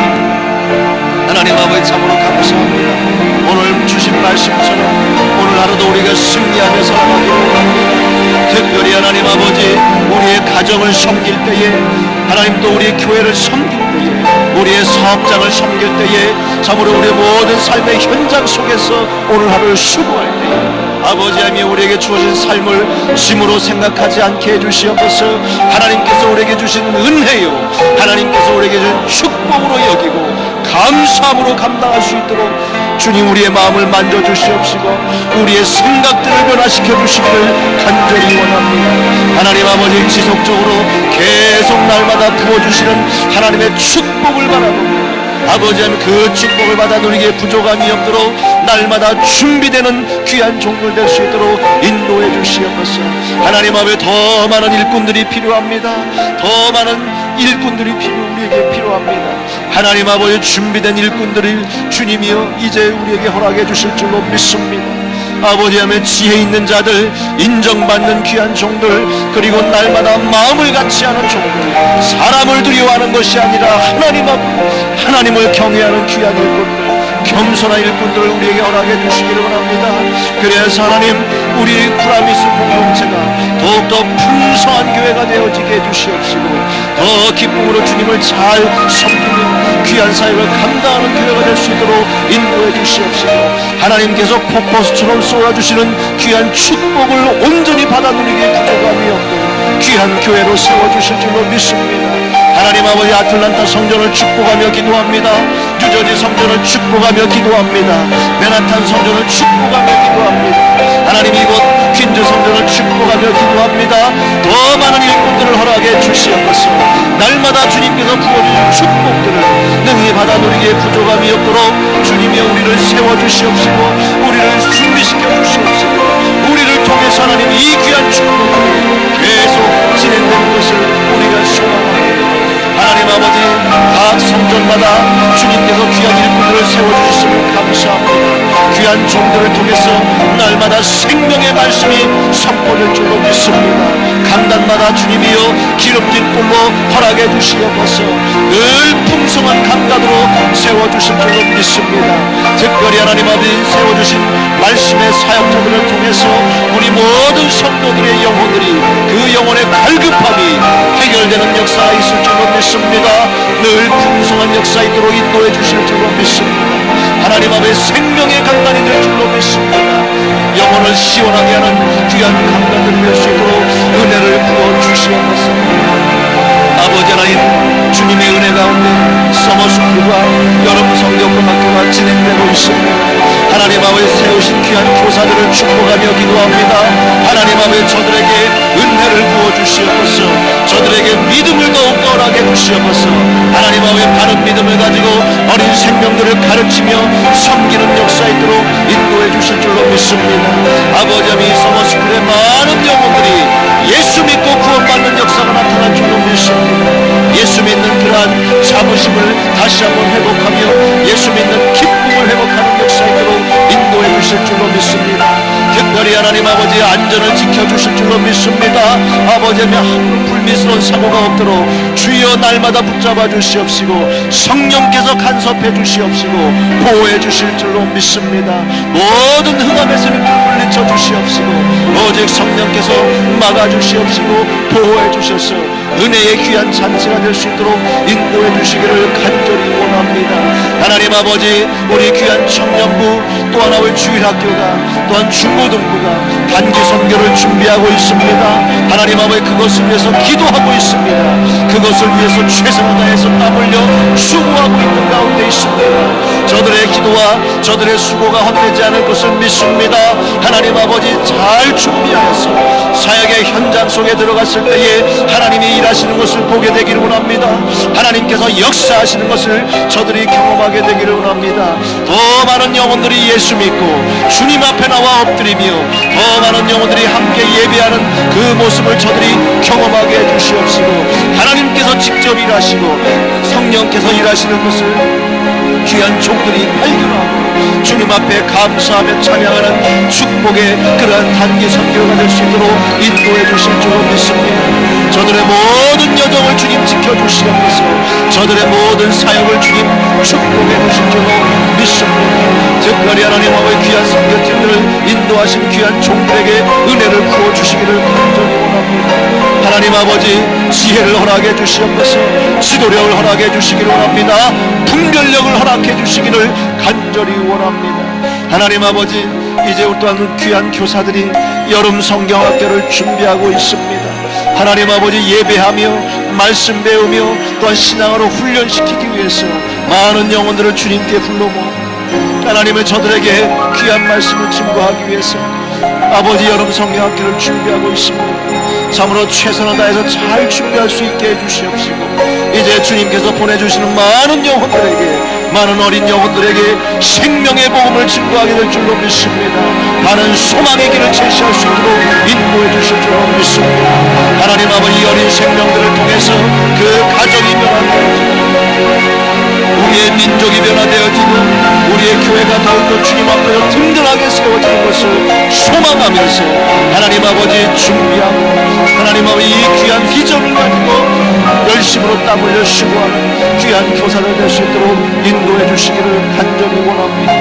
하나님 아버지 참으로 감사합니다. 오늘 주신 말씀처럼 오늘 하루도 우리가 승리하며 살아가기를 원합니다. 특별히 하나님 아버지 우리의 가정을 섬길 때에, 하나님 또 우리의 교회를 섬길 때에, 우리의 사업장을 섬길 때에, 참으로 우리의 모든 삶의 현장 속에서 오늘 하루를 수고할 때에 아버지 하나님 우리에게 주어진 삶을 짐으로 생각하지 않게 해주시옵소서. 하나님께서 우리에게 주신 은혜요, 하나님께서 우리에게 주신 축복으로 여기고 감사함으로 감당할 수 있도록 주님 우리의 마음을 만져주시옵시고 우리의 생각들을 변화시켜 주시기를 간절히 원합니다. 하나님 아버지 지속적으로 계속 날마다 부어주시는 하나님의 축복을 바라봅니다. 아버지 하나님 그 축복을 받아 누리기에 부족함이 없도록 날마다 준비되는 귀한 종들 될 수 있도록 인도해 주시옵소서. 하나님 앞에 더 많은 일꾼들이 필요합니다. 더 많은 일꾼들이 우리에게 필요합니다. 하나님 아버지 준비된 일꾼들을 주님이여 이제 우리에게 허락해 주실 줄로 믿습니다. 아버지 하나님 지혜 있는 자들, 인정받는 귀한 종들, 그리고 날마다 마음을 같이 하는 종들, 사람을 두려워하는 것이 아니라 하나님 앞에 하나님을 경외하는 귀한 일꾼들, 겸손한 일꾼들을 우리에게 허락해 주시기를 원합니다. 그래서 하나님 우리 프라미스 공동체가 더욱더 풍성한 교회가 되어지게 해주시옵시고 더 기쁨으로 주님을 잘 섬기며 귀한 사역을 감당하는 교회가 될 수 있도록 인도해 주시옵시고 하나님께서 폭포수처럼 쏟아주시는 귀한 축복을 온전히 받아 누리기에 부족함이 없도록 귀한 교회로 세워주실 줄로 믿습니다. 하나님 아버지 아틀란타 성전을 축복하며 기도합니다. 뉴저지 성전을 축복하며 기도합니다. 맨하탄 성전을 축복하며 기도합니다. 하나님 이곳 퀸즈 성전을 축복하며 기도합니다. 더 많은 일꾼들을 허락해 주시옵소서. 날마다 주님께서 부어주신 축복들을 능히 받아 누리기에 부족함이 없도록 주님이 우리를 세워주시옵시고 우리를 준비시켜 주시옵시고 우리를 통해서 하나님 이 귀한 축복을 계속 진행되는 것을 우리가 소망합니다. 하나님 아버지 각 성전마다 주님께서 귀한 일꾼들을 세워주셨음을 감사합니다. 귀한 종들을 통해서 날마다 생명의 말씀이 선포될 줄로 믿습니다. 강단마다 주님이여 기름진 뿔로 허락해 주시옵소서. 늘 풍성한 강단으로 세워주실 줄로 믿습니다. 특별히 하나님 아버지 세워주신 말씀의 사역자들을 통해서 우리 모든 성도들의 영혼들이 그 영혼의 갈급함이 해결되는 역사가 있을 줄로 믿습니다. 늘 풍성한 역사 있도록 인도해 주실 줄로 믿습니다. 하나님 앞에 생명의 강단이 될 줄로 믿습니다. 영혼을 시원하게 하는 귀한 강단들이 될 수 있도록 은혜를 부어주시옵소서. 아버지 하나님 주님의 은혜 가운데 서머스쿨과 여러분 성경고등학교가 진행되고 있습니다. 하나님 아버지 세우신 귀한 교사들을 축복하며 기도합니다. 하나님 아버지 저들에게 은혜를 부어주시옵소서. 저들에게 믿음을 더욱더 허락해 주시옵소서. 하나님 아버지 바른 믿음을 가지고 어린 생명들을 가르치며 섬기는 역사 있도록 인도해 주실 줄로 믿습니다. 아버지 하나님 서머스쿨의 많은 영혼들이 예수 믿고 구원받는 역사가 나타날 줄로 믿습니다. 예수 믿는 그러한 자부심을 다시 한번 회복하며 예수 믿는 기쁨을 회복하는 역사 있도록 인도해 주실 줄로 믿습니다. 특별히 하나님 아버지 안전을 지켜주실 줄로 믿습니다. 아버지 하나님 불미스러운 사고가 없도록 주여 날마다 붙잡아 주시옵시고 성령께서 간섭해 주시옵시고 보호해 주실 줄로 믿습니다. 모든 흑암의 세력을 물리쳐 주시옵시고 오직 성령께서 막아 주시옵시고 보호해 주셔서 은혜의 귀한 잔치가 될 수 있도록 인도해 주시기를 간절히 원합니다. 하나님 아버지 우리 귀한 청년부 또 하나 우리 주일학교가 또한 중고등부가 단기 선교를 준비하고 있습니다. 하나님 아버지 그것을 위해서 기도하고 있습니다. 그것을 위해서 최선을 다해서 땀 흘려 수고하고 있는 가운데 있습니다. 저들의 기도와 저들의 수고가 헛되지 않을 것을 믿습니다. 하나님 아버지 잘 준비하여서 사역의 현장 속에 들어갔을 때에 하나님이 일하시는 것을 보게 되기를 원합니다. 하나님께서 역사하시는 것을 저들이 경험하게 되기를 원합니다. 더 많은 영혼들이 예수 믿고 주님 앞에 나와 엎드리며 더 많은 영혼들이 함께 예배하는 그 모습을 저들이 경험하게 해주시옵시고 하나님께서 직접 일하시고 성령께서 일하시는 것을 귀한 종들이 발견하고 주님 앞에 감사하며 찬양하는 축복의 그러한 단기 선교가 될 수 있도록 인도해 주실 줄로 믿습니다. 저들의 모든 여정을 주님 지켜주시옵소서. 저들의 모든 사역을 주님 축복해 주실 줄로 믿습니다. 특별히 하나님 아버지 귀한 선교팀들을 인도하신 귀한 종들에게 은혜를 부어주시기를 간절히 원합니다. 하나님 아버지 지혜를 허락해 주시옵소서. 지도력을 허락해 주시기를 원합니다. 분별력을 허락해 주시기를 간절히 원합니다. 하나님 아버지 이제 또한 귀한 교사들이 여름 성경학교를 준비하고 있습니다. 하나님 아버지 예배하며 말씀 배우며 또한 신앙으로 훈련시키기 위해서 많은 영혼들을 주님께 불러 모아 하나님의 저들에게 귀한 말씀을 증거하기 위해서 아버지 여름 성경학교를 준비하고 있습니다. 참으로 최선을 다해서 잘 준비할 수 있게 해주시옵시고 이제 주님께서 보내주시는 많은 영혼들에게 많은 어린 영혼들에게 생명의 복음을 증거하게 될 줄로 믿습니다. 바른 소망의 길을 제시할 수 있도록 인도해 주실 줄로 믿습니다. 하나님 아버지 어린 생명들을 통해서 그 가정이 변화되어지고 우리의 민족이 변화되어지고 우리의 교회가 더욱더 주님 앞에서 든든하게 세워지는 것을 소망하면서 하나님 아버지 준비하고 하나님 아버지 이 귀한 비전을 가지고 열심으로 땀 흘려 수고하는 귀한 교사들 될 수 있도록 인도해 주시기를 간절히 원합니다.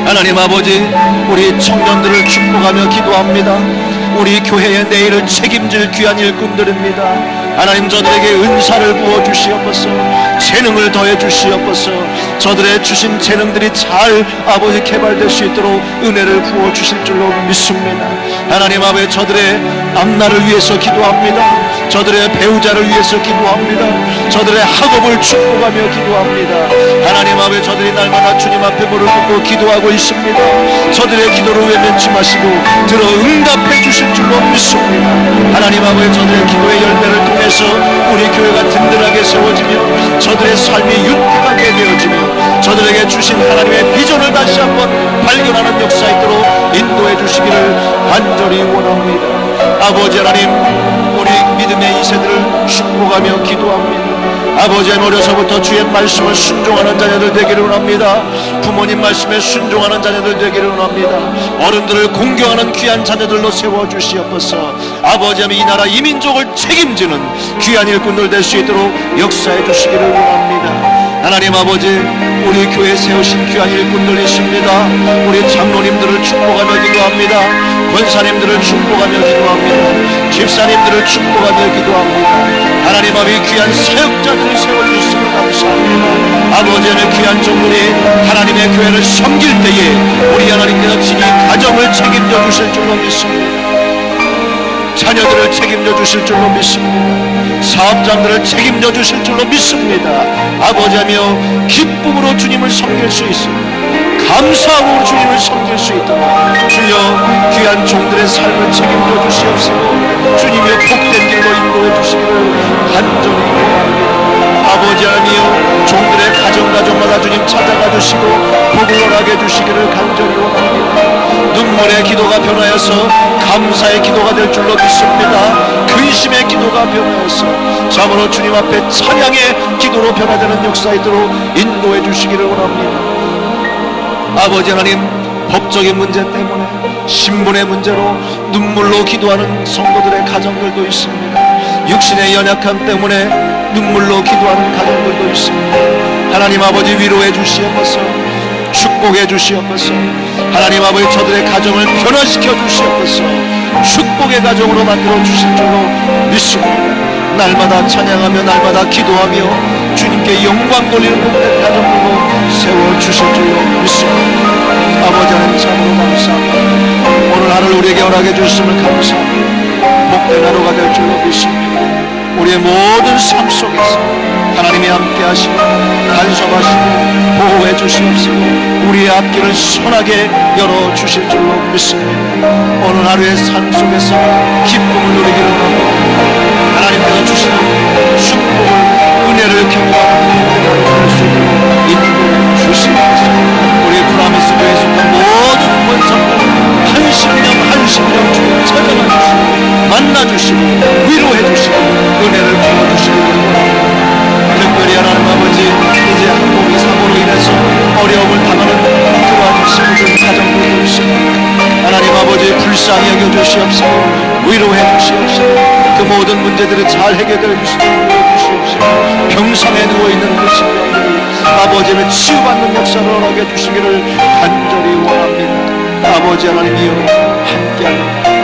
하나님 아버지 우리 청년들을 축복하며 기도합니다. 우리 교회의 내일을 책임질 귀한 일꾼들입니다. 하나님 저들에게 은사를 부어주시옵소서. 재능을 더해주시옵소서. 저들의 주신 재능들이 잘 아버지 개발될 수 있도록 은혜를 부어주실 줄로 믿습니다. 하나님 아버지 저들의 앞날을 위해서 기도합니다. 저들의 배우자를 위해서 기도합니다. 저들의 학업을 축복하며 기도합니다. 하나님 아버지 저들이 날마다 주님 앞에 무릎 꿇고 기도하고 있습니다. 저들의 기도를 외면치 마시고 들어 응답해 주실 줄로 믿습니다. 하나님 아버지 저들의 기도의 열매를 통해서 우리 교회가 든든하게 세워지며 저들의 삶이 윤택하게 되어지며 저들에게 주신 하나님의 비전을 다시 한번 발견하는 역사 있도록 인도해 주시기를 간절히 원합니다. 아버지 하나님 우리 믿음의 이세들을 축복하며 기도합니다. 아버지의 어려서부터 주의 말씀을 순종하는 자녀들 되기를 원합니다. 부모님 말씀에 순종하는 자녀들 되기를 원합니다. 어른들을 공경하는 귀한 자녀들로 세워주시옵소서. 아버지 이 나라 이 민족을 책임지는 귀한 일꾼들 될 수 있도록 역사해 주시기를 원합니다. 하나님 아버지 우리 교회에 세우신 귀한 일꾼들 있습니다. 우리 장로님들을 축복하며 기도합니다. 권사님들을 축복하며 기도합니다. 집사님들을 축복하며 기도합니다. 하나님 아버지 귀한 사역자들을 세워주시면 감사합니다. 아버지의 귀한 종들이 하나님의 교회를 섬길 때에 우리 하나님께서 친히 가정을 책임져 주실 줄로 믿습니다. 자녀들을 책임져 주실 줄로 믿습니다. 사업장들을 책임져 주실 줄로 믿습니다. 아버지하며 기쁨으로 주님을 섬길 수 있습니다. 감사함으로 주님을 섬길 수 있도록 주여 귀한 종들의 삶을 책임져 주시옵시고 주님의 복된 길로 인도해 주시기를 간절히 기도합니다. 아버지 하나님 종들의 가정마다 주님 찾아가 주시고 복을 허락해 주시기를 간절히 원합니다. 눈물의 기도가 변하여서 감사의 기도가 될 줄로 믿습니다. 근심의 기도가 변하여서 참으로 주님 앞에 찬양의 기도로 변화되는 역사 있도록 인도해 주시기를 원합니다. 아버지 하나님 법적인 문제 때문에 신분의 문제로 눈물로 기도하는 성도들의 가정들도 있습니다. 육신의 연약함 때문에 눈물로 기도하는 가정들도 있습니다. 하나님 아버지 위로해 주시옵소서. 축복해 주시옵소서. 하나님 아버지 저들의 가정을 변화시켜 주시옵소서. 축복의 가정으로 만들어 주실 줄로 믿습니다. 날마다 찬양하며 날마다 기도하며 주님께 영광 돌리는 복된 가정으로 세워주실 줄로 믿습니다. 아버지 하나님 참으로 감사합니다. 오늘 하루를 우리에게 허락해 주셨음을 감사합니다. 복된 하루가 될 줄로 믿습니다. 우리의 모든 삶 속에서 하나님이 함께 하시고 간섭하시고 보호해 주시옵시고 우리의 앞길을 선하게 열어주실 줄로 믿습니다. 오늘 하루의 삶 속에서 기쁨을 누리기를 원합니다. 하나님께서 주시는 축복을 은혜를 경험하는 하루 수 있도록 인도해 주시옵소서. 우리 프라미스 교회에 속한 모든 권성들 한 심령 주님 찾아가 주시고 만나 주시고 위로해 주시고 은혜를 부어주시고 특별히 하나님 아버지 이제 항공기 사고로 인해서 어려움을 당하는 그러한 친구들 가정들도 있습니다. 하나님 아버지 불쌍히 여겨주시옵시고 위로해 주시옵시고 그 모든 문제들이 잘 해결될 수 있도록 주시옵시고 병상에 누워있는 그 친구들이 아버지의 치유받는 역사를 허락해 주시기를 간절히 원합니다. 아버지 하나님이여 함께하는